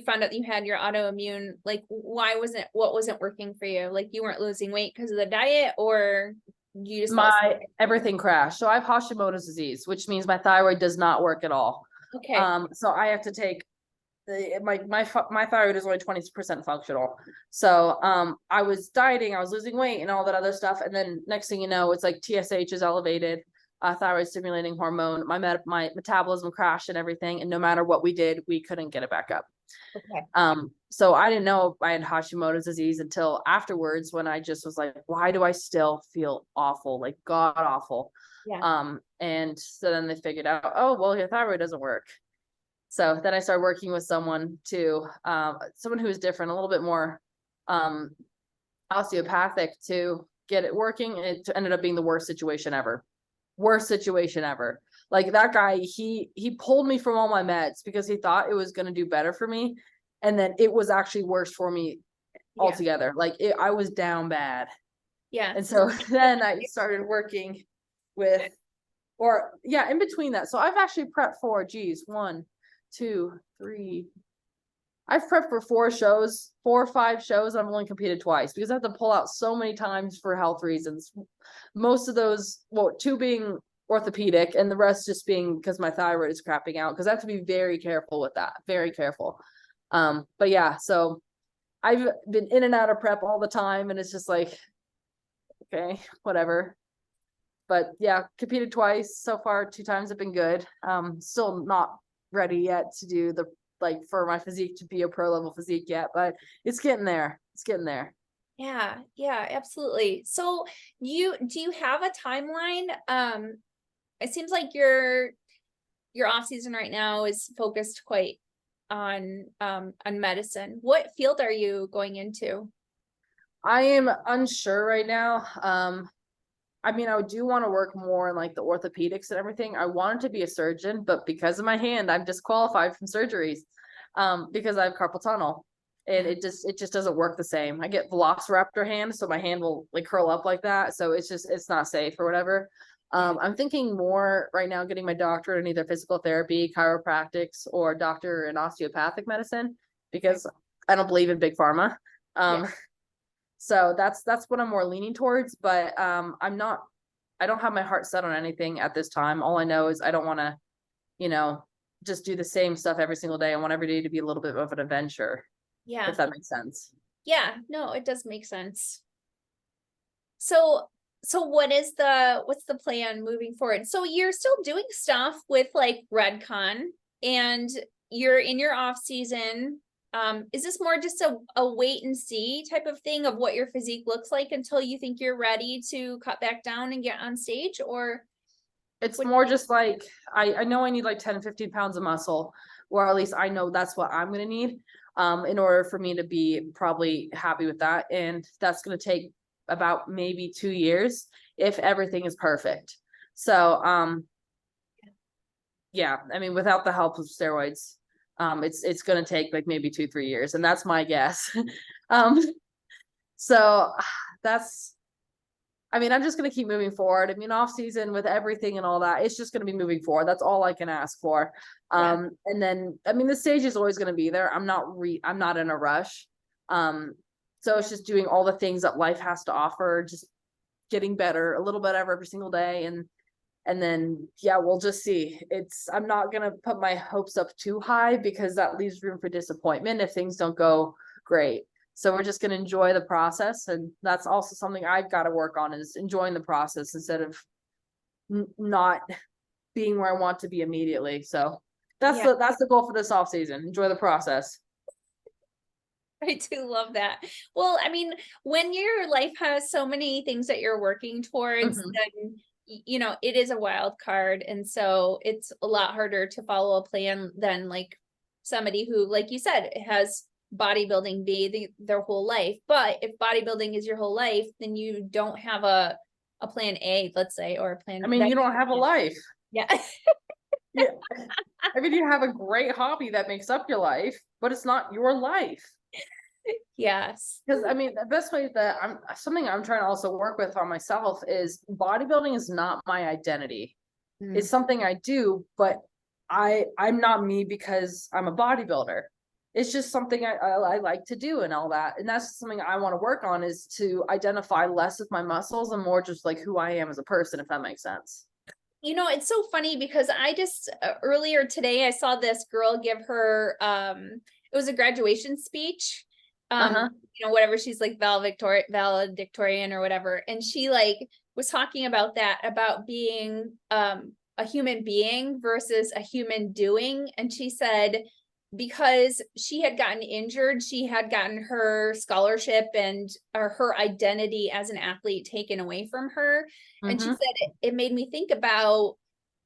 found out you had your autoimmune. Like what wasn't working for you? Like you weren't losing weight because of the diet, or you just everything crashed. So I have Hashimoto's disease, which means my thyroid does not work at all. Okay. So I have to take my thyroid is only 20% functional. So I was dieting, I was losing weight and all that other stuff. And then next thing you know, it's like TSH is elevated, thyroid stimulating hormone. My metabolism crashed and everything. And no matter what we did, we couldn't get it back up. Okay. So I didn't know I had Hashimoto's disease until afterwards, when I just was like, why do I still feel awful? Like god awful. Yeah. And so then they figured out, oh, well, your thyroid doesn't work. So then I started working with someone who was different, a little bit more osteopathic, to get it working. And it ended up being the worst situation ever. Like that guy, he pulled me from all my meds because he thought it was going to do better for me. And then it was actually worse for me altogether. Like I was down bad. Yeah. And so then I started working with, in between that. So I've actually prepped for, 1, 2, 3. I've prepped for 4 or 5 shows. I've only competed twice because I have to pull out so many times for health reasons. Most of those, 2 being orthopedic and the rest just being because my thyroid is crapping out, because I have to be very careful with that. Very careful. But yeah, so I've been in and out of prep all the time, and it's just like, okay, whatever. But yeah, competed twice so far. 2 times have been good. Still not ready yet to do for my physique to be a pro level physique yet, but it's getting there. Yeah, yeah, absolutely. So do you have a timeline? It seems like your off season right now is focused quite on medicine. What field are you going into? I am unsure right now. I mean, I do want to work more in like the orthopedics and everything. I wanted to be a surgeon, but because of my hand, I'm disqualified from surgeries. Because I have carpal tunnel. And Yeah, it just doesn't work the same. I get velociraptor hand, so my hand will like curl up like that. So it's not safe or whatever. yeah, I'm thinking more right now getting my doctorate in either physical therapy, chiropractics, or doctor in osteopathic medicine okay. because I don't believe in big pharma. Yeah, Um, so that's what I'm more leaning towards, but I don't have my heart set on anything at this time. All I know is I don't want to, you know, just do the same stuff every single day. I want every day to be a little bit of an adventure, if yeah, that makes sense. yeah. No, it does make sense. So what's the plan moving forward? So you're still doing stuff with like Redcon and you're in your off season. Is this more just a wait and see type of thing of what your physique looks like until you think you're ready to cut back down and get on stage? Or It's what? more just like I know I need like 10, 15 pounds of muscle, or at least I know that's what I'm gonna need in order for me to be probably happy with that. And that's gonna take about maybe 2 years if everything is perfect. So yeah, I mean without the help of steroids, it's gonna take like maybe 2, 3 years, and that's my guess. um so that's I mean, I'm just gonna keep moving forward. I mean, off season with everything and all that, it's just gonna be moving forward. That's all I can ask for. Yeah, And then I mean, the stage is always gonna be there. I'm not in a rush. Um, so yeah, it's just doing all the things that life has to offer, just getting better, a little bit every single day, and then yeah, we'll just see. I'm not gonna put my hopes up too high because that leaves room for disappointment if things don't go great. So we're just gonna enjoy the process, and that's also something I've got to work on is enjoying the process instead of not being where I want to be immediately. So yeah. that's the goal for this off season. Enjoy the process. I do love that. Well, I mean, when your life has so many things that you're working towards, Mhm. then you know, it is a wild card. And so it's a lot harder to follow a plan than like somebody who, like you said, has bodybuilding be their whole life. But if bodybuilding is your whole life, then you don't have a plan A, let's say, or a I plan mean, that you don't have a life. yeah. Yeah. I mean, you have a great hobby that makes up your life, but it's not your life. Yes. Because I mean, the best way that I'm trying to also work with on myself is bodybuilding is not my identity. Mm. It's something I do, but I'm not me because I'm a bodybuilder. It's just something I like to do and all that. And that's something I want to work on is to identify less with my muscles and more just like who I am as a person, if that makes sense. You know, it's so funny because I just earlier today I saw this girl give her it was a graduation speech. Uh-huh. You know, whatever she's like valedictorian or whatever. And she like was talking about that, about being a human being versus a human doing. And she said because she had gotten injured, she had gotten her scholarship and or her identity as an athlete taken away from her. And she Mm-hmm. said it made me think about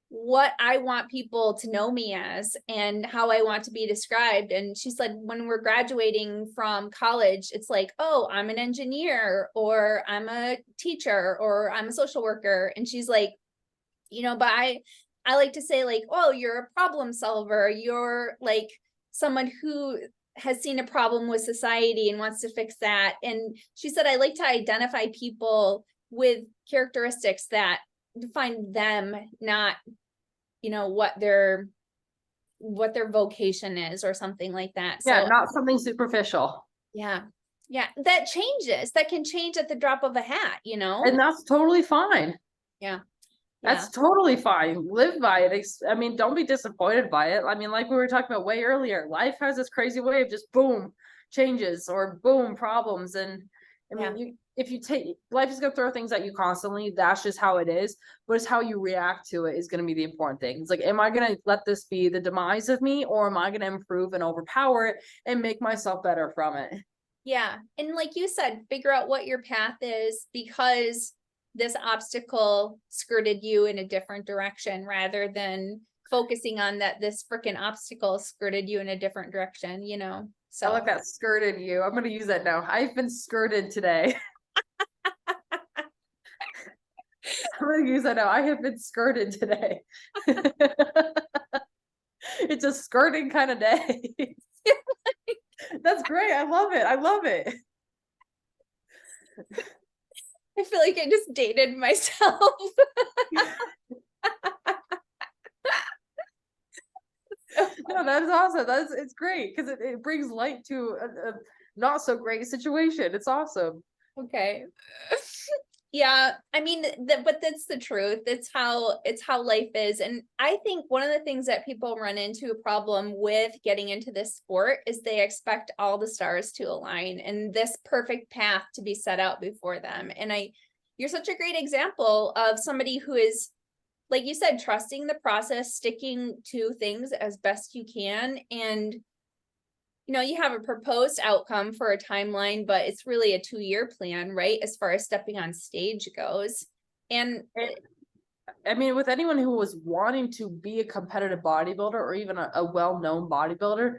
what I want people to know me as and how I want to be described. And she said, when we're graduating from college, it's like, oh, I'm an engineer or I'm a teacher or I'm a social worker. And she's like, you know, but I like to say like, oh, you're a problem solver. You're like someone who has seen a problem with society and wants to fix that. And she said, I like to identify people with characteristics that define them, not, you know, what their vocation is or something like that. Yeah, So not something superficial. yeah. Yeah, that changes. That can change at the drop of a hat, you know? And that's totally fine. Yeah. Yeah. That's totally fine. Live by it. I mean, don't be disappointed by it. I mean, like we were talking about way earlier, life has this crazy way of just boom changes or boom problems. And I Yeah. mean, if you take life is gonna throw things at you constantly. That's just how it is. But it's how you react to it is gonna be the important thing. It's like, am I gonna let this be the demise of me, or am I gonna improve and overpower it and make myself better from it? Yeah. And like you said, figure out what your path is, because this obstacle skirted you in a different direction, rather than focusing on that this freaking obstacle skirted you in a different direction, you know? I So, like that, skirted you. I'm gonna use that now. I've been skirted today. I'm gonna use that now. I have been skirted today. It's a skirting kind of day. That's great. I love it. I love it. I feel like I just dated myself. No, that's awesome. It's great because it brings light to a not so great situation. It's awesome. Okay. Yeah, I mean, but that's the truth. It's how life is. And I think one of the things that people run into a problem with getting into this sport is they expect all the stars to align and this perfect path to be set out before them. And you're such a great example of somebody who is, like you said, trusting the process, sticking to things as best you can. And you have a proposed outcome for a timeline, but it's really a 2-year plan, right? As far as stepping on stage goes. And I mean, with anyone who was wanting to be a competitive bodybuilder or even a well-known bodybuilder,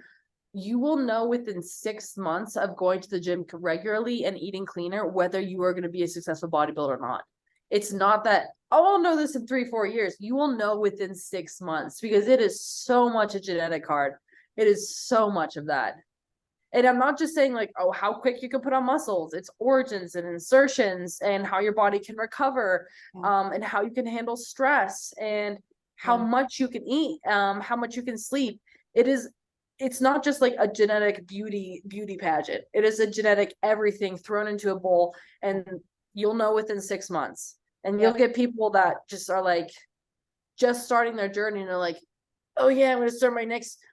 you will know within 6 months of going to the gym regularly and eating cleaner whether you are going to be a successful bodybuilder or not. It's not that, oh, I'll know this in 3-4 years. You will know within 6 months because it is so much a genetic card. It is so much of that. And I'm not just saying like, oh, how quick you can put on muscles. It's origins and insertions and how your body can recover, and how you can handle stress and how much you can eat, how much you can sleep. It's not just like a genetic beauty pageant. It is a genetic everything thrown into a bowl, and you'll know within 6 months. And you'll get people that just are like just starting their journey and they're like, oh yeah, I'm gonna start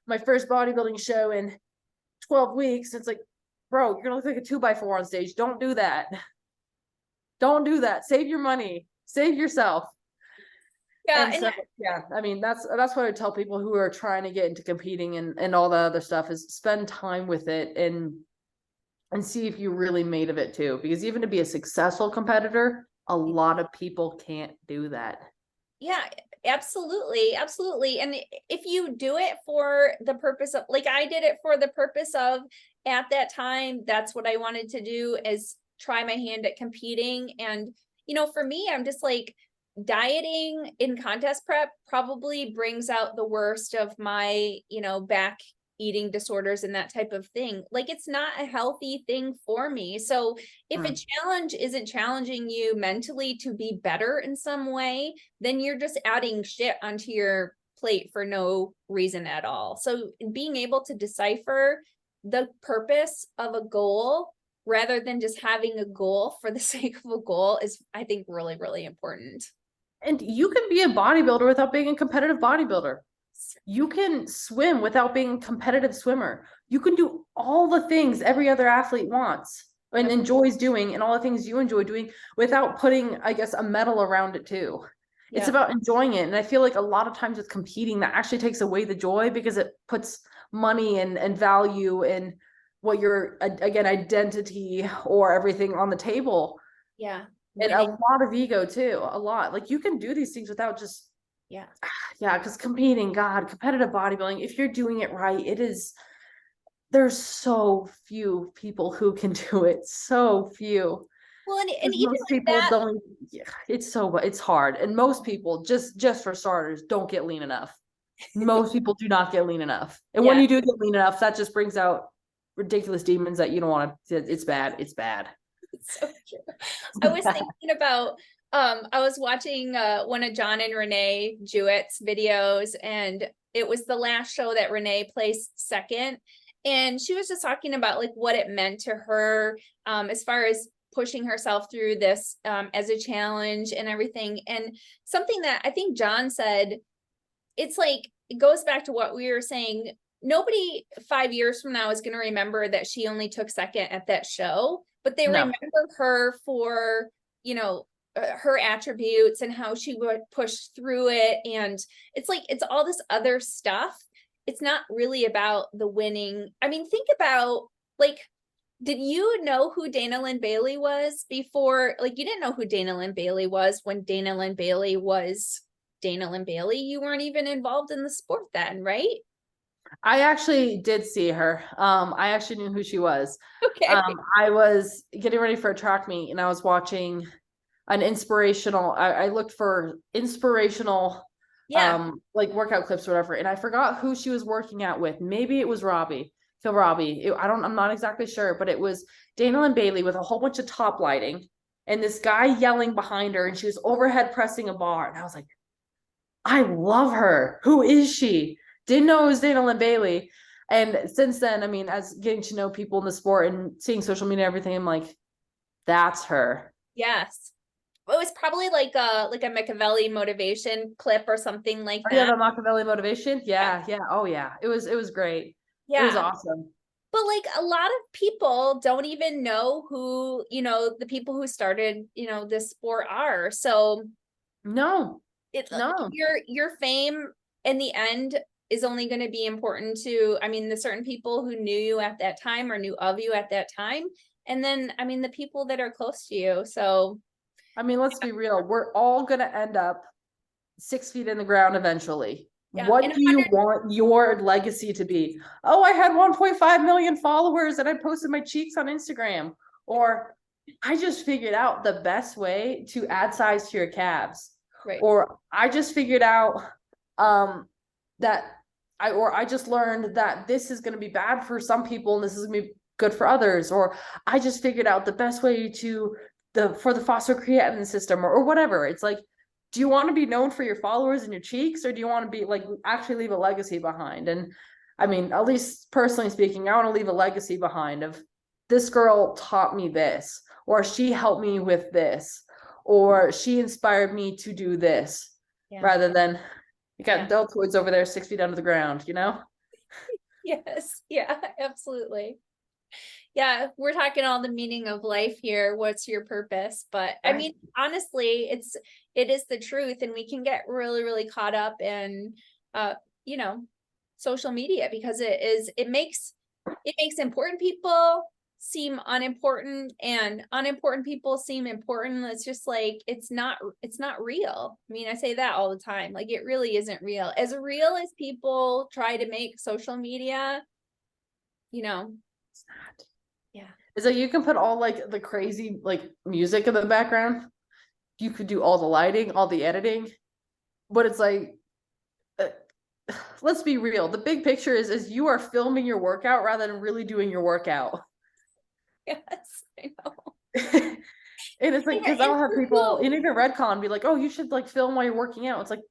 my first bodybuilding show in 12 weeks. It's like, bro, you're gonna look like a 2x4 on stage. Don't do that. Don't do that. Save your money. Save yourself. yeah, And and so yeah, I mean that's what I tell people who are trying to get into competing and all the other stuff is spend time with it and see if you really made of it too. Because even to be a successful competitor, a lot of people can't do that. yeah, absolutely, absolutely. And if you do it for the purpose of, like I did it for the purpose of, at that time, that's what I wanted to do, is try my hand at competing. And for me, I'm just like, dieting in contest prep probably brings out the worst of my back eating disorders and that type of thing. Like, it's not a healthy thing for me. So if a challenge isn't challenging you mentally to be better in some way, then you're just adding shit onto your plate for no reason at all. So being able to decipher the purpose of a goal rather than just having a goal for the sake of a goal is, I think, really, really important. And you can be a bodybuilder without being a competitive bodybuilder. You can swim without being a competitive swimmer. You can do all the things every other athlete wants and enjoys doing, and all the things you enjoy doing without putting, I guess, a medal around it too. It's about enjoying it. And I feel like a lot of times with competing, that actually takes away the joy because it puts money and value and what your, again, identity or everything on the table. Yeah. And a Winning. lot of ego too. A lot. Like you can do these things without just, Yeah. yeah, because competing, God, competitive bodybuilding, if you're doing it right, there's so few people who can do it. So few. Well, and 'Cause even most with people that, don't, yeah, it's hard. And most people, just for starters, don't get lean enough. Most people do not get lean enough. And when yeah, you do get lean enough, that just brings out ridiculous demons that you don't want to, it's bad. It's bad. it's so true. I was thinking about, I was watching one of John and Renee Jewett's videos, and it was the last show that Renee placed second. And she was just talking about like what it meant to her, as far as pushing herself through this as a challenge and everything. And something that I think John said, it's like, it goes back to what we were saying. Nobody 5 years from now is going to remember that she only took second at that show, but they No. remember her for, her attributes and how she would push through it. And it's like, it's all this other stuff. It's not really about the winning. I mean, think about like Did you know who Dana Lynn Bailey was before? Like, you didn't know who Dana Lynn Bailey was when Dana Lynn Bailey was Dana Lynn Bailey. You weren't even involved in the sport then, right? I actually did see her. I actually knew who she was. Okay. I was getting ready for a track meet and I was watching an inspirational, I looked for inspirational Yeah. like workout clips or whatever, and I forgot who she was working out with. Maybe it was Phil Robbie. I'm not exactly sure, but it was Dana Lynn Bailey with a whole bunch of top lighting and this guy yelling behind her, and she was overhead pressing a bar. And I was like, I love her. Who is she? Didn't know it was Dana Lynn Bailey. And since then, I mean, as getting to know people in the sport and seeing social media, and everything, I'm like, that's her. Yes. It was probably like a Machiavelli motivation clip or something like Oh yeah, that. the Machiavelli motivation. Yeah. Yeah, yeah. Oh yeah. It was great. It was Yeah. awesome. But like a lot of people don't even know who, the people who started, this sport are. So No, it no. your fame in the end is only going to be important to, I mean, the certain people who knew you at that time or knew of you at that time. And then, I mean, the people that are close to you. So I mean, let's be real. We're all gonna end up 6 feet in the ground eventually. yeah. What And do you want your legacy to be? Oh, I had 1.5 million followers and I posted my cheeks on Instagram. Or I just figured out the best way to add size to your calves. right. Or I just figured out that I just learned that this is going to be bad for some people and this is going to be good for others. Or I just figured out the best way to for the phosphocreatine system, or whatever. It's like, do you want to be known for your followers and your cheeks, or do you want to be like actually leave a legacy behind? And I mean, at least personally speaking, I want to leave a legacy behind of this girl taught me this, or she helped me with this, or she inspired me to do this, Yeah. rather than you got Yeah. deltoids over there 6 feet under the ground, you know? Yes. Yeah, absolutely. Yeah, we're talking all the meaning of life here. What's your purpose? But I mean, honestly, it is the truth, and we can get really, really caught up in you know, social media because it makes important people seem unimportant and unimportant people seem important. It's just like it's not real. I mean, I say that all the time. Like it really isn't real. As real as people try to make social media, you know, It's not. yeah. It's like you can put all like the crazy like music in the background. You could do all the lighting, all the editing, but it's like, uh, let's be real. The big picture is you are filming your workout rather than really doing your workout. Yes, I know. And it's like, Yeah, because and I'll have for people, you, and even Redcon be like, oh, you should like film while you're working out. It's like,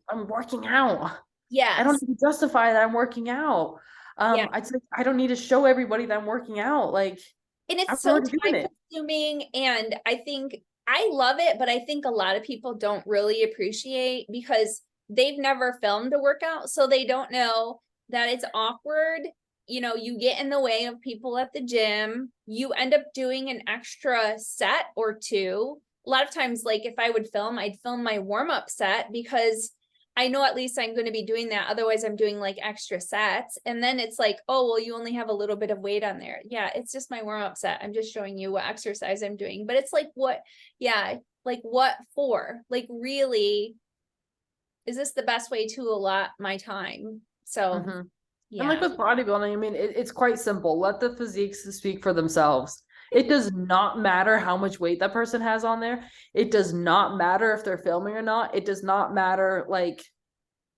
I'm working out. I don't yes, need to justify that I'm working out. yeah. I'd say I don't need to show everybody that I'm working out. Like, And I'm it's so already doing time it. consuming, and I think I love it, but I think a lot of people don't really appreciate because they've never filmed a workout, so they don't know that it's awkward. You get in the way of people at the gym. You end up doing an extra set or two. A lot of times, like if I would film, I'd film my warm-up set because I know at least I'm going to be doing that. Otherwise, I'm doing like extra sets. And then it's like, oh, well, you only have a little bit of weight on there. Yeah, it's just my warm up set. I'm just showing you what exercise I'm doing. But it's like, yeah, like what for? Like, really, is this the best way to allot my time? So, Mm-hmm. And like yeah. with bodybuilding, I mean, it's quite simple. Let the physiques speak for themselves. It does not matter how much weight that person has on there. It does not matter if they're filming or not. It does not matter, like,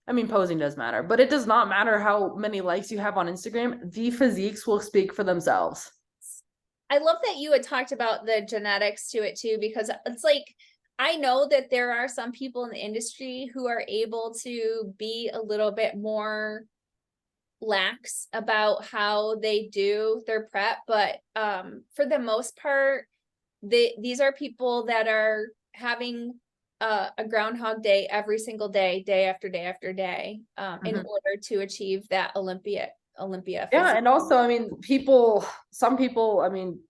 I mean, posing does matter, but it does not matter how many likes you have on Instagram. The physiques will speak for themselves. I love that you had talked about the genetics to it too, because it's like, I know that there are some people in the industry who are able to be a little bit more lax about how they do their prep, but for the most part, these are people that are having a groundhog day every single day, day after day after day, in Mhm. order to achieve that Olympia Yeah, physique. and also, I mean, some people, I mean,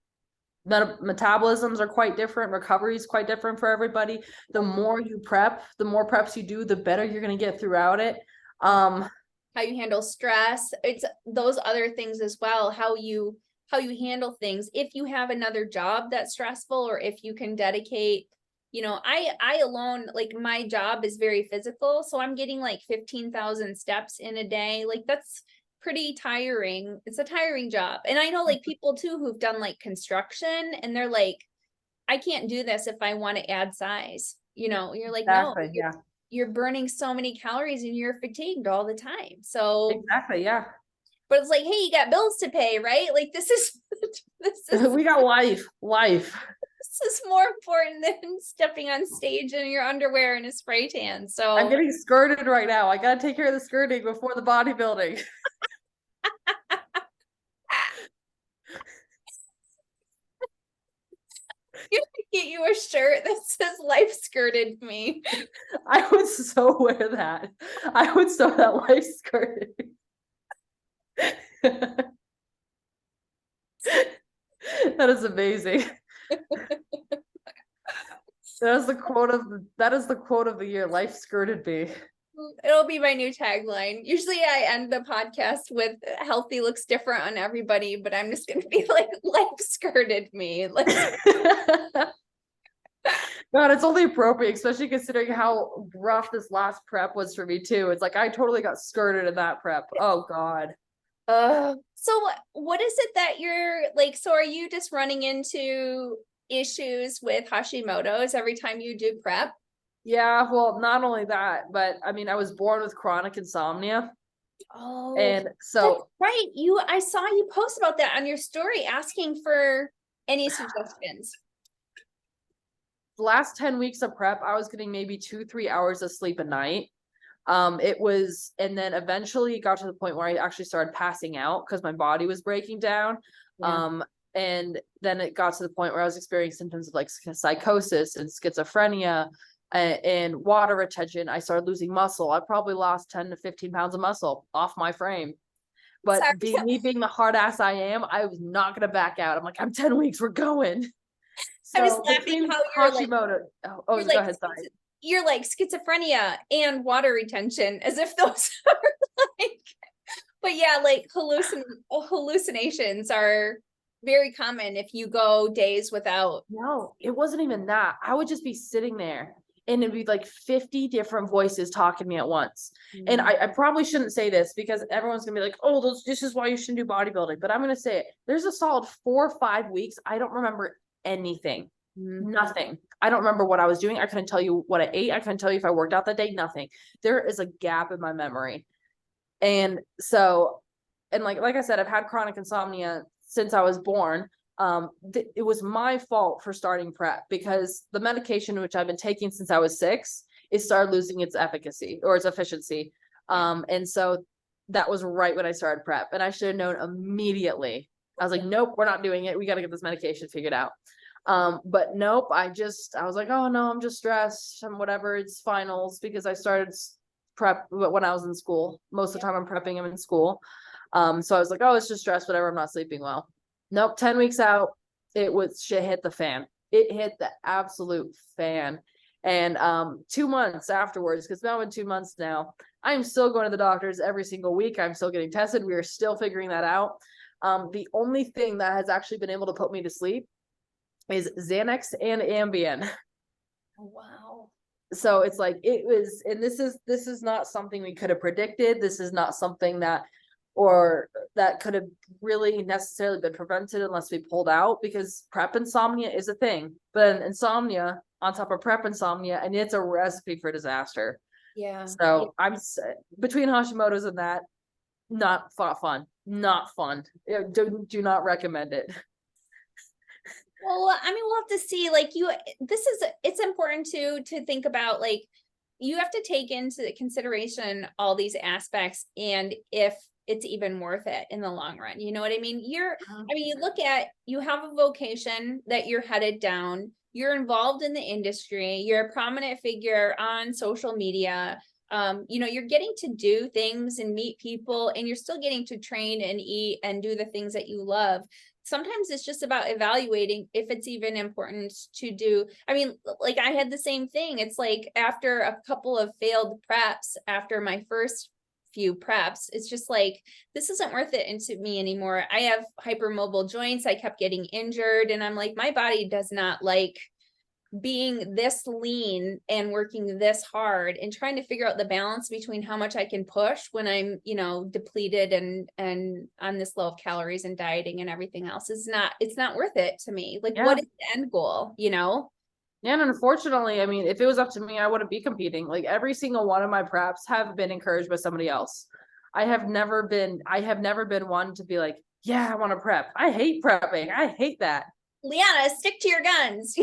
metabolisms are quite different. Recovery is quite different for everybody. The more you prep, the more preps you do, the better you're going to get throughout it. How you handle stress, it's those other things as well, how you handle things. If you have another job that's stressful, or if you can dedicate, I alone, like my job is very physical. So I'm getting like 15,000 steps in a day. Like that's pretty tiring. It's a tiring job. And I know like people too, who've done like construction, and they're like, I can't do this if I want to add size. You're like, no, Exactly. Yeah. you're burning so many calories and you're fatigued all the time. So, Exactly. Yeah. but it's like, hey, you got bills to pay, right? Like this is We got life. this is more important than stepping on stage in your underwear and a spray tan. I'm So getting skirted right now. I gotta take care of the skirting before the bodybuilding. you could get you a shirt that says "Life skirted me." I would so wear that. I would sew that life skirting. That is amazing. That is the quote of the year. Life skirted me. It'll be my new tagline. Usually I end the podcast with "healthy looks different on everybody," but I'm just gonna be like, "Life skirted me." Like, God, it's only appropriate, especially considering how rough this last prep was for me too. It's like I totally got skirted in that prep. Oh God. so what is it that you're like? So are you just running into issues with Hashimoto's every time you do prep? Yeah, well, not only that, but I mean, I was born with chronic insomnia. Oh, And that's so right. I saw you post about that on your story, asking for any suggestions. the last 10 weeks of prep, I was getting maybe 2-3 hours of sleep a night. And then eventually it got to the point where I actually started passing out because my body was breaking down. Yeah. And then it got to the point where I was experiencing symptoms of like psychosis and schizophrenia and water retention. I started losing muscle. I probably lost 10 to 15 pounds of muscle off my frame. But Sorry. me being the hard ass I am, I was not gonna back out. I'm like, I'm 10 weeks, we're going. I'm just So laughing between how Hashimoto, you're go like ahead, sorry. you're like schizophrenia and water retention, as if those are like, but yeah, like hallucinations are very common if you go days without. No, it wasn't even that. I would just be sitting there and it'd be like 50 different voices talking to me at once. And I probably shouldn't say this because everyone's gonna be like, oh, this is why you shouldn't do bodybuilding. But I'm gonna say it. There's a solid 4 or 5 weeks. I don't remember anything. Nothing. I don't remember what I was doing. I couldn't tell you what I ate. I couldn't tell you if I worked out that day. Nothing. There is a gap in my memory. And so, and like I said, I've had chronic insomnia since I was born. It was my fault for starting prep because the medication which I've been taking since I was 6, it started losing its efficacy or its efficiency. And so that was right when I started prep, and I should have known immediately. I was like, nope, we're not doing it. We got to get this medication figured out. But nope, I was like, oh no, I'm just stressed and whatever. It's finals because I started prep when I was in school. Most of the time I'm prepping, I'm in school. So I was like, oh, it's just stress, whatever. I'm not sleeping well. Nope. 10 weeks out, shit hit the fan. It hit the absolute fan. And 2 months afterwards, because now in 2 months now, I'm still going to the doctors every single week. I'm still getting tested. We are still figuring that out. The only thing that has actually been able to put me to sleep is Xanax and Ambien. Oh, wow. So it's like it was, and this is not something we could have predicted. This is not something that could have really necessarily been prevented unless we pulled out, because prep insomnia is a thing, but insomnia on top of prep insomnia, and it's a recipe for disaster. Yeah. So I'm between Hashimoto's and that, not fun. Do not recommend it. Well, I mean, we'll have to see, like it's important to think about, like, you have to take into consideration all these aspects and if it's even worth it in the long run. You know what I mean? You have a vocation that you're headed down, you're involved in the industry, you're a prominent figure on social media. You're getting to do things and meet people, and you're still getting to train and eat and do the things that you love. Sometimes it's just about evaluating if it's even important to do. I mean, like I had the same thing. It's like after a couple of failed preps, after my first few preps. It's just like, this isn't worth it into me anymore. I have hypermobile joints. I kept getting injured, and I'm like, my body does not like being this lean and working this hard and trying to figure out the balance between how much I can push when I'm, depleted and on this low of calories and dieting and everything else it's not worth it to me. Like, what is the end goal, Yeah, and unfortunately, I mean, if it was up to me, I wouldn't be competing. Like every single one of my preps have been encouraged by somebody else. I have never been one to be like, yeah, I want to prep. I hate prepping. I hate that. Leana, stick to your guns.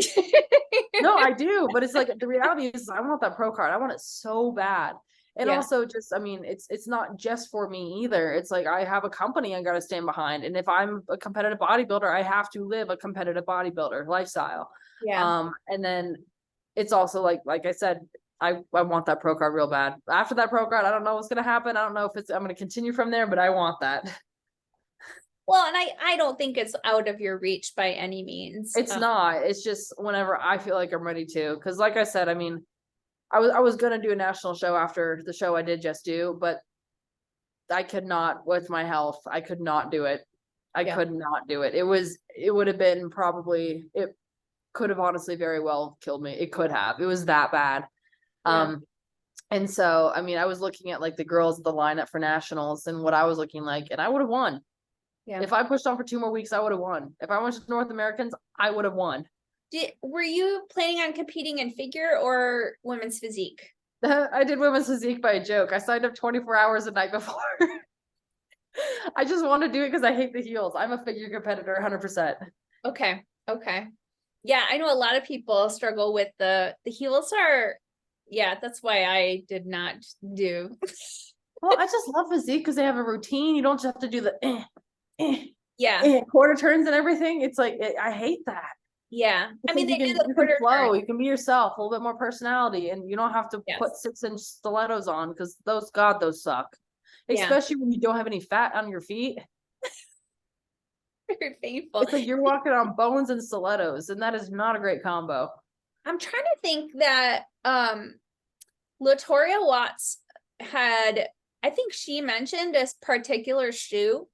No, I do, but it's like the reality is I want that pro card. I want it so bad. And also just, I mean, it's not just for me either. It's like I have a company I got to stand behind. And if I'm a competitive bodybuilder, I have to live a competitive bodybuilder lifestyle. And then it's also like I said, I want that pro card real bad. After that pro card, I don't know what's going to happen. I don't know if I'm going to continue from there, but I want that. Well, and I don't think it's out of your reach by any means. It's not. It's just whenever I feel like I'm ready to. Because like I said, I mean, I was gonna do a national show after the show I did just do, but I could not with my health. I could not do it. I could not do it. It would have been probably, it could have honestly very well killed me. It could have. It was that bad. And so, I mean, I was looking at like the girls, the lineup for nationals and what I was looking like, and I would have won. Yeah. If I pushed on for 2 more weeks, I would have won. If I went to North Americans, I would have won. Were you planning on competing in figure or women's physique? I did women's physique by a joke. I signed up 24 hours the night before. I just want to do it because I hate the heels. I'm a figure competitor 100%. Okay. Yeah, I know a lot of people struggle with the heels that's why I did not do. Well, I just love physique because they have a routine. You don't just have to do the quarter turns and everything. It's like I hate that. Yeah, I mean, you can flow. You can be yourself, a little bit more personality, and you don't have to put 6-inch stilettos on because those suck. Especially when you don't have any fat on your feet. Very painful. It's like you're walking on bones and stilettos, and that is not a great combo. I'm trying to think that Latoria Watts had, I think she mentioned a particular shoe.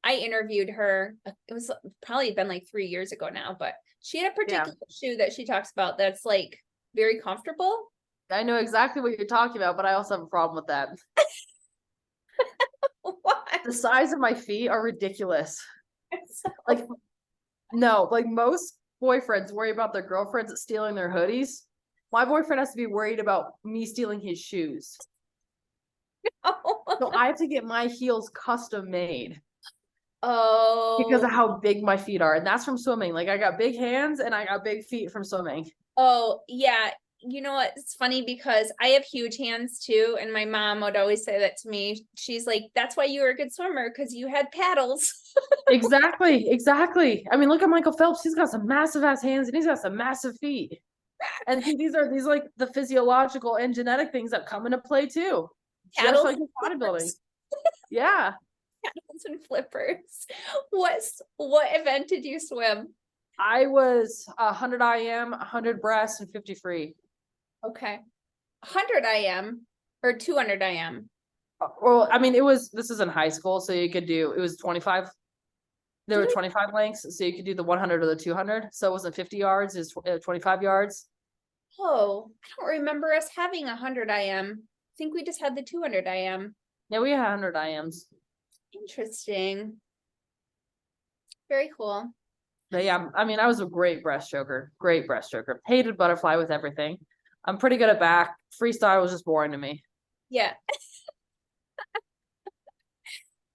I interviewed her. It was probably been like 3 years ago now, but she had a particular shoe that she talks about that's like very comfortable. I know exactly what you're talking about, but I also have a problem with that. What? The size of my feet are ridiculous. Like, no, like most boyfriends worry about their girlfriends stealing their hoodies. My boyfriend has to be worried about me stealing his shoes. So I have to get my heels custom made. Oh, because of how big my feet are. And that's from swimming. Like I got big hands and I got big feet from swimming. Oh, yeah. You know what? It's funny because I have huge hands too. And my mom would always say that to me. She's like, that's why you were a good swimmer, because you had paddles. Exactly. I mean, look at Michael Phelps. He's got some massive ass hands and he's got some massive feet. And these like the physiological and genetic things that come into play too. Paddles, just like bodybuilding. Yeah. Paddles and flippers. What event did you swim? I was 100 IM, 100 breast, and 50 free. Okay. 100 IM or 200 IM? Well, I mean, this is in high school, so you could do, it was 25. There were 25 lengths, so you could do the 100 or the 200. So it wasn't 50 yards, it's 25 yards. Oh, I don't remember us having 100 IM. I think we just had the 200 IM. Yeah, we had 100 IMs. Interesting. Very cool. But yeah, I mean, I was a great breaststroker. Hated butterfly with everything. I'm pretty good at back. Freestyle was just boring to me. Yeah.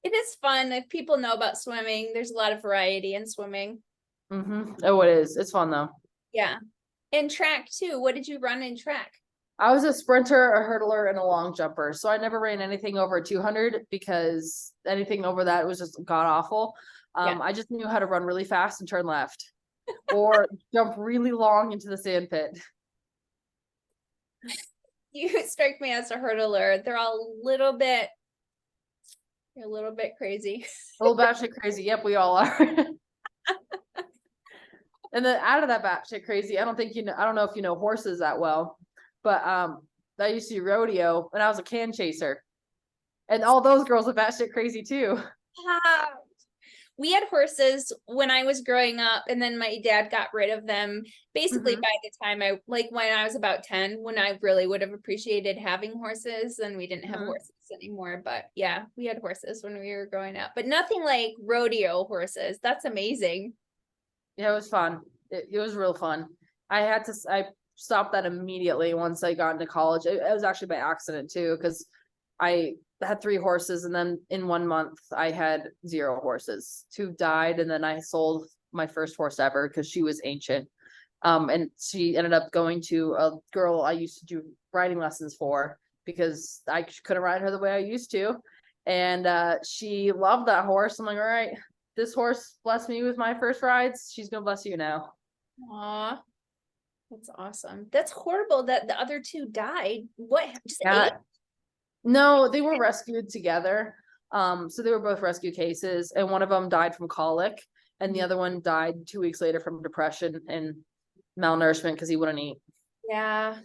It is fun. If people know about swimming, there's a lot of variety in swimming. Oh, it is. It's fun though. Yeah. And track too. What did you run in track? I was a sprinter, a hurdler, and a long jumper. So I never ran anything over 200 because anything over that was just god awful. I just knew how to run really fast and turn left or jump really long into the sand pit. You strike me as a hurdler. They're all a little bit crazy. A little batshit crazy. Yep, we all are. And then out of that batshit crazy, I don't know if you know horses that well, but I used to do rodeo and I was a can chaser. And all those girls were batshit crazy too. Ah, we had horses when I was growing up, and then my dad got rid of them basically Mhm. by the time when I was about 10, when I really would have appreciated having horses, and we didn't have Mhm. horses anymore. But yeah, we had horses when we were growing up, but nothing like rodeo horses. That's amazing. Yeah, it was fun. It was real fun. I stopped that immediately once I got into college. It was actually by accident too, because I had 3 horses and then in 1 month I had 0 horses. 2 died and then I sold my first horse ever because she was ancient. And she ended up going to a girl I used to do riding lessons for because I couldn't ride her the way I used to. And she loved that horse. I'm like, all right, this horse blessed me with my first rides. She's gonna bless you now. Aw, that's awesome. That's horrible that the other two died. What, just ate? Yeah. No, they were rescued together. So they were both rescue cases, and one of them died from colic, and the other one died 2 weeks later from depression and malnourishment because he wouldn't eat. Yeah.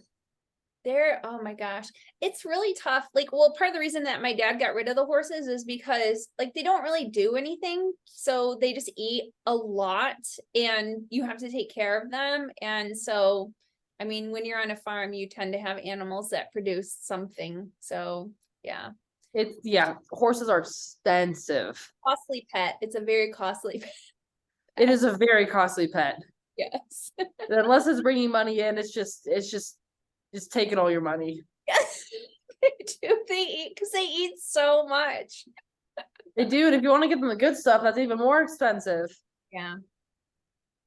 There, oh my gosh, it's really tough. Like, well, part of the reason that my dad got rid of the horses is because like they don't really do anything. So they just eat a lot and you have to take care of them. And so, I mean, when you're on a farm, you tend to have animals that produce something. So yeah, Yeah, horses are expensive. costly pet. It's a very costly pet. It is a very costly pet. Yes. Unless it's bringing money in, it's taking all your money. Yes. They do. They eat because they eat so much. They do, and if you want to get them the good stuff, that's even more expensive. Yeah.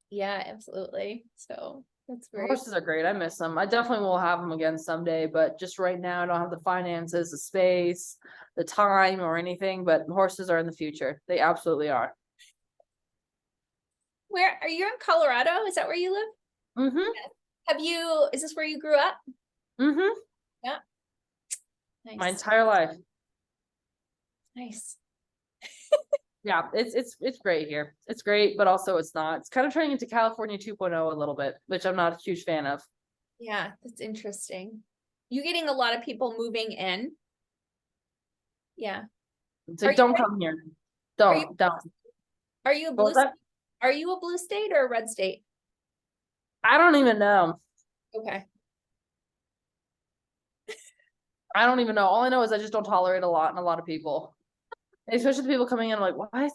Yeah, absolutely. So that's very Horses are great. I miss them. I definitely will have them again someday, but just right now, I don't have the finances, the space, the time, or anything. But horses are in the future. They absolutely are. Where are you in Colorado? Is that where you live? Mm-hmm. Is this where you grew up? Mm-hmm. Yeah. My Nice. entire life. Nice. Yeah, it's great here. It's great, but also it's not. It's kind of turning into California 2.0 a little bit, which I'm not a huge fan of. Yeah, that's interesting. You getting a lot of people moving in? Yeah. It's Are like, you don't come here. are you Don't. are you a What blue was that? are you a blue state or a red state? I don't even know. Okay. I don't even know. All I know is I just don't tolerate a lot and a lot of people. Especially the people coming in, I'm like, what?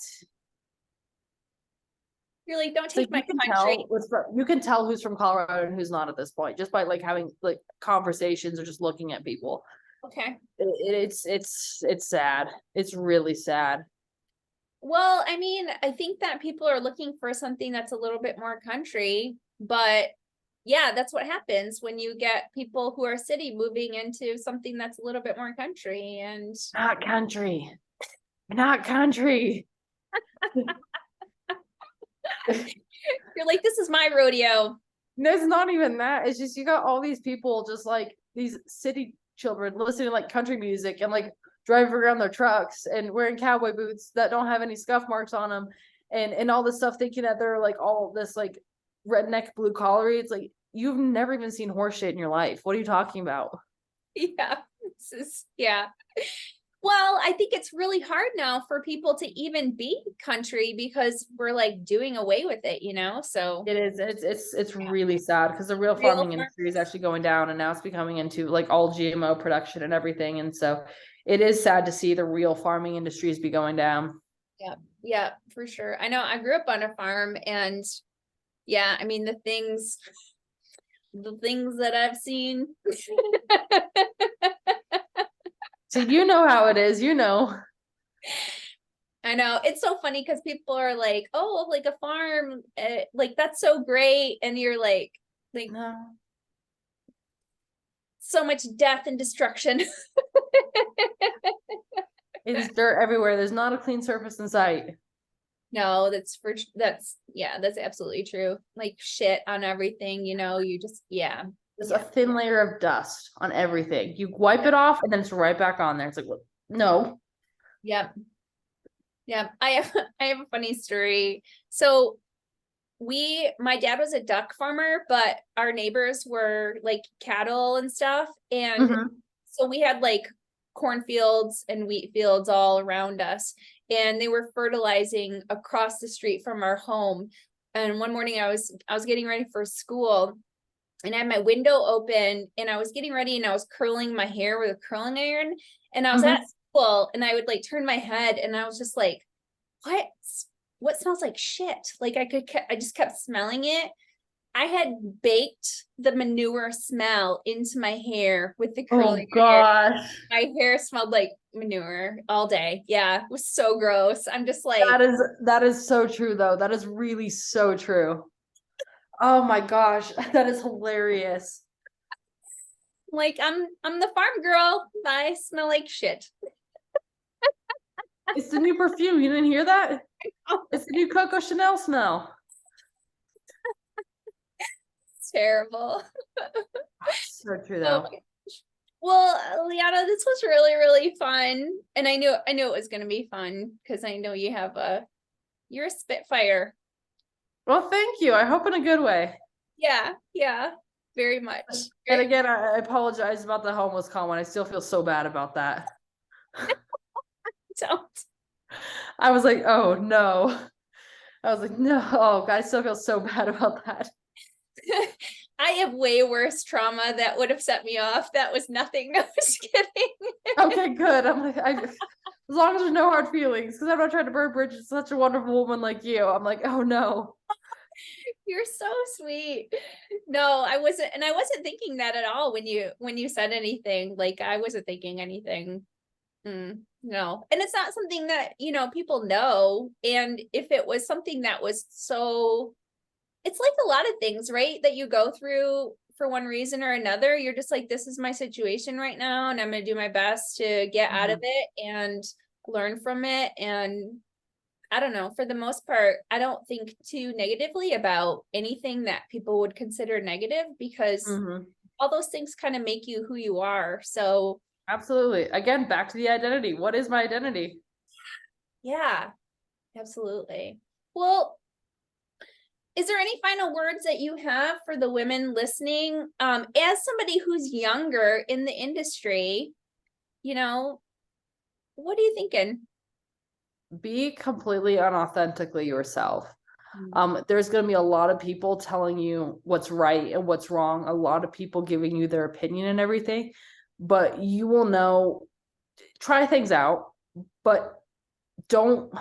You're like, don't It's like take my you can country. tell you can tell who's from Colorado and who's not at this point, just by like having like conversations or just looking at people. Okay. It's sad. It's really sad. Well, I mean, I think that people are looking for something that's a little bit more country, but yeah, that's what happens when you get people who are city moving into something that's a little bit more country. And Not country. Not country. you're like, this is my rodeo. No, it's not even that. It's just you got all these people just like these city children listening to like country music and like driving around their trucks and wearing cowboy boots that don't have any scuff marks on them and all this stuff thinking that they're like all this like redneck blue collar. It's like you've never even seen horse shit in your life. What are you talking about? Yeah. Yeah. Well, I think it's really hard now for people to even be country because we're like doing away with it, you know? So It is. It's really sad because the real real farming farm- industry is actually going down, and now it's becoming into like all GMO production and everything. And so, it is sad to see the real farming industries be going down. yeah, yeah, for sure. I know I grew up on a farm and yeah, I mean the things that I've seen. So you know how it is. You know. I know it's so funny because people are like, "Oh, like a farm, like that's so great," and you're like No. so much death and destruction. It is dirt everywhere. There's not a clean surface in sight. No, that's yeah, that's absolutely true. Like shit on everything, you know, you just yeah. There's Yeah. a thin layer of dust on everything. You wipe it off, and then it's right back on there. It's like, no. Yep. Yep. I have I have a funny story. So my dad was a duck farmer, but our neighbors were like cattle and stuff. And Mhm. so we had like cornfields and wheat fields all around us. And they were fertilizing across the street from our home. And one morning I was getting ready for school and I had my window open and I was getting ready and I was curling my hair with a curling iron. And I was at Mhm. school and I would like turn my head and I was just like, what smells like shit? Like I just kept smelling it. I had baked the manure smell into my hair with the Oh curling iron. gosh. My hair smelled like manure all day. Yeah, it was so gross. I'm just like, That is so true though. That is really so true. Oh my gosh, that is hilarious. I'm the farm girl. I smell like shit. It's the new perfume. You didn't hear that? It's the new Coco Chanel smell. It's terrible. So true Oh though. my well, Liana, this was really, really fun. And I knew it was gonna be fun because I know you're a spitfire. Well, thank you. I hope in a good way. Yeah, yeah, very much. And again, I apologize about the homeless comment. I still feel so bad about that. Don't. I was like, oh no. I was like, no, oh, I still feel so bad about that. I have way worse trauma that would have set me off. That was nothing. I was kidding. Okay, good. I'm like, as long as there's no hard feelings, because I'm not trying to burn bridges. With such a wonderful woman like you. I'm like, oh no. You're so sweet. No, I wasn't thinking that at all when you said anything. Like I wasn't thinking anything. No. And it's not something that, people know. And if it was something that was so it's like a lot of things, right? That you go through for one reason or another. You're just like, this is my situation right now, and I'm going to do my best to get out of it and learn from it. And I don't know, for the most part, I don't think too negatively about anything that people would consider negative because Mm-hmm. all those things kind of make you who you are. So, Absolutely. Again, back to the identity. What is my identity? yeah, absolutely. Well, is there any final words that you have for the women listening? As somebody who's younger in the industry, what are you thinking? Be completely unauthentically yourself. Mm. There's going to be a lot of people telling you what's right and what's wrong, a lot of people giving you their opinion and everything, but you will know, try things out, but don't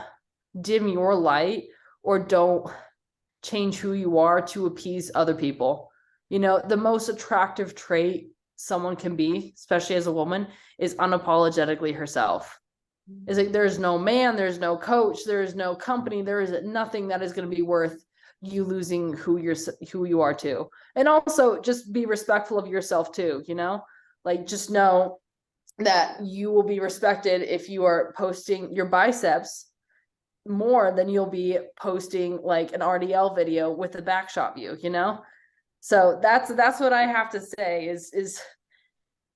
dim your light or don't change who you are to appease other people. The most attractive trait someone can be, especially as a woman, is unapologetically herself. Is like there's no man, there's no coach, there's no company, there is nothing that is going to be worth you losing who you are too. And also just be respectful of yourself too, like just know that you will be respected if you are posting your biceps more than you'll be posting like an RDL video with a back shot view, So that's what I have to say is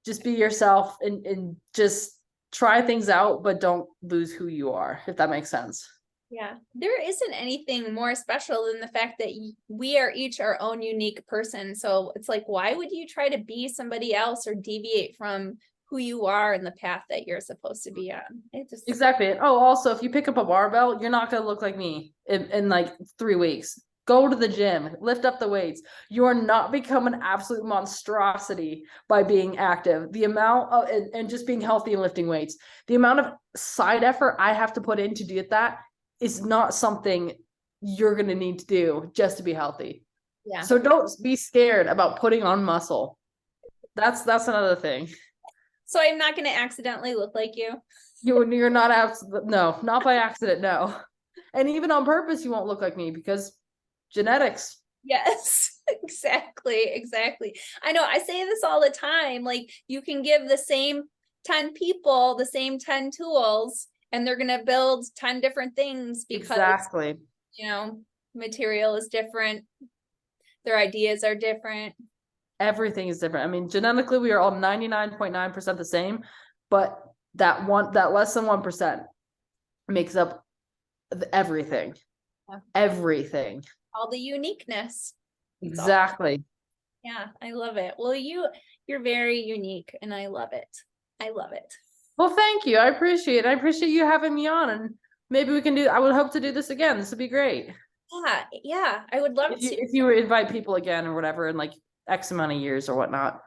just be yourself and just try things out, but don't lose who you are, if that makes sense. Yeah, there isn't anything more special than the fact that we are each our own unique person. So it's like, why would you try to be somebody else or deviate from who you are and the path that you're supposed to be on? It just, Exactly. And also, if you pick up a barbell, you're not going to look like me in like 3 weeks. Go to the gym, lift up the weights. You are not become an absolute monstrosity by being active. The amount of, and just being healthy and lifting weights, the amount of side effort I have to put in to do that is not something you're going to need to do just to be healthy. yeah. So don't be scared about putting on muscle. That's another thing. So I'm not going to accidentally look like you. You're not no, not by accident, no. And even on purpose, you won't look like me because genetics. Yes, exactly. I know I say this all the time. Like you can give the same 10 people the same 10 tools and they're going to build 10 different things because, Exactly. material is different. Their ideas are different. Everything is different. I mean, genetically, we are all 99.9% the same, but that less than 1% makes up everything. Yeah. Everything. all the uniqueness. It's all- Exactly. yeah, I love it. Well, you're very unique and I love it. I love it. Well, thank you. I appreciate it. I appreciate you having me on, and maybe we can I would hope to do this again. This would be great. Yeah, I would love to. If you invite people again or whatever in like X amount of years or whatnot.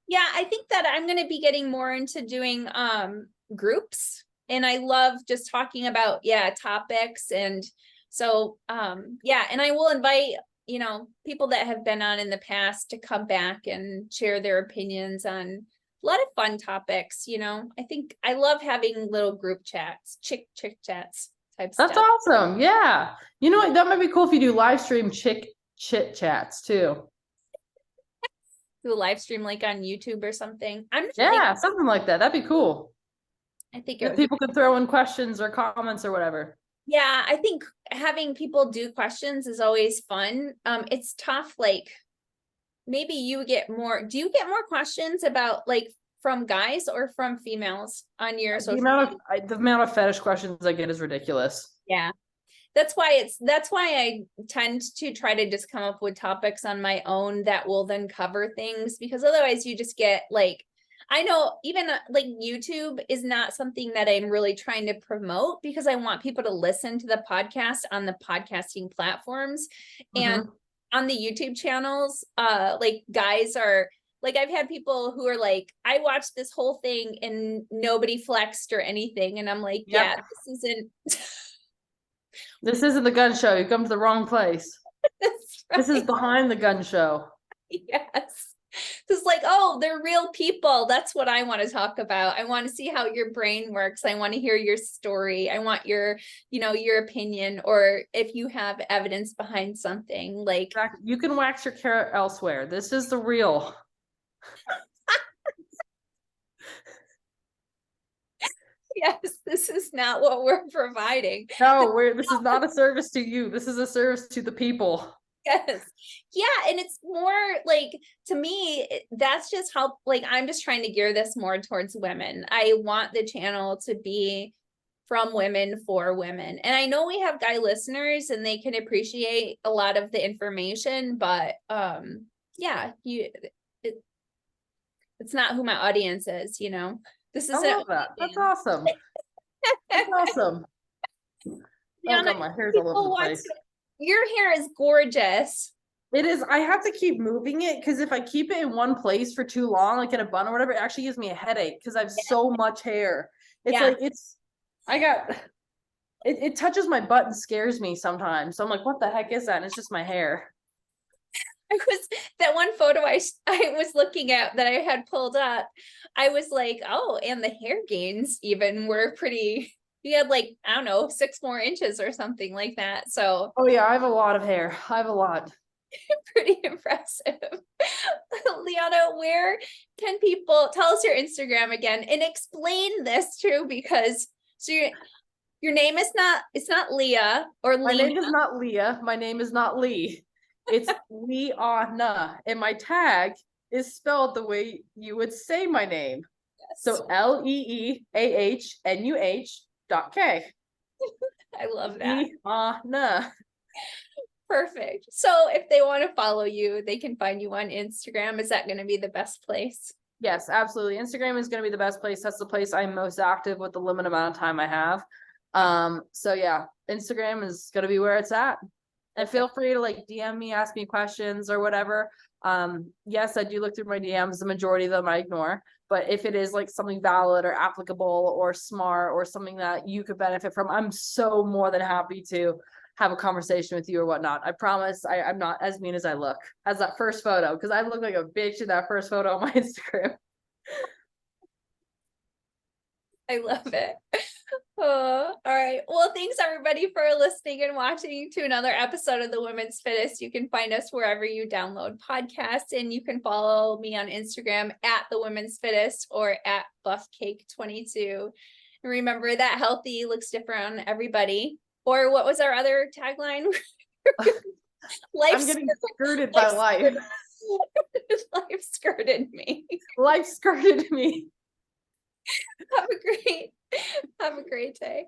Yeah, I think that I'm going to be getting more into doing groups, and I love just talking about topics. And so yeah, and I will invite, people that have been on in the past to come back and share their opinions on a lot of fun topics. I think I love having little group chats, chick chats type That's stuff. awesome. Yeah. You know what? That might be cool if you do live stream chick chit chats too. Do a live stream like on YouTube or something. Yeah, something like that. That'd be cool. I think If people could throw in questions or comments or whatever. yeah, I think having people do questions is always fun. It's tough, like maybe do you get more questions about like from guys or from females on your social media? The amount of fetish questions I get is ridiculous. Yeah. That's why I tend to try to just come up with topics on my own that will then cover things, because otherwise you just get like, I know even like YouTube is not something that I'm really trying to promote, because I want people to listen to the podcast on the podcasting platforms. And on the YouTube channels, like guys are like, I've had people who are like, I watched this whole thing and nobody flexed or anything. And I'm like, yeah, this isn't This isn't the gun show. You come to the wrong place. that's right. This is behind the gun show. Yes. It's like, oh, they're real people. That's what I want to talk about. I want to see how your brain works. I want to hear your story. I want your, your opinion, or if you have evidence behind something. Like, you can wax your carrot elsewhere. This is the real. yes, this is not what we're providing. No, this is not a service to you. This is a service to the people. Yes. Yeah. And it's more like, to me, that's just how, like, I'm just trying to gear this more towards women. I want the channel to be from women for women. And I know we have guy listeners and they can appreciate a lot of the information, but yeah, it's not who my audience is, This is I love that. That's awesome. That's awesome. Leana, oh God, my hair's all over the place. Your hair is gorgeous. It is. I have to keep moving it, because if I keep it in one place for too long, like in a bun or whatever, it actually gives me a headache because I have so much hair. It's like it touches my butt and scares me sometimes. So I'm like, what the heck is that? And it's just my hair. That one photo I was looking at that I had pulled up. I was like, oh, and the hair gains even were pretty. You had like, I don't know, 6 more inches or something like that. So, oh yeah, I have a lot of hair. I have a lot. Pretty impressive. Leana, where can people tell us your Instagram again and explain this too? Because so your name is not, it's not Leah or My Leana. name is not Leah. My name is not Lee. It's Leana, and my tag is spelled the way you would say my name. Yes. So LEEAHNUH.K. I love that. Leana. Perfect. So if they want to follow you, they can find you on Instagram. Is that going to be the best place? Yes, absolutely. Instagram is going to be the best place. That's the place I'm most active with the limited amount of time I have. So yeah, Instagram is going to be where it's at. And feel free to like DM me, ask me questions or whatever. Yes, I do look through my DMs. The majority of them I ignore. But if it is like something valid or applicable or smart or something that you could benefit from, I'm so more than happy to have a conversation with you or whatnot. I promise I'm not as mean as I look as that first photo, because I look like a bitch in that first photo on my Instagram. I love it. Oh, all right. Well, thanks everybody for listening and watching to another episode of the Women's Fittest. You can find us wherever you download podcasts, and you can follow me on Instagram at the Women's Fittest or at buffcake22. And remember that healthy looks different on everybody. Or what was our other tagline? I'm getting skirted by life. Life skirted me. Life skirted me. Have a great day.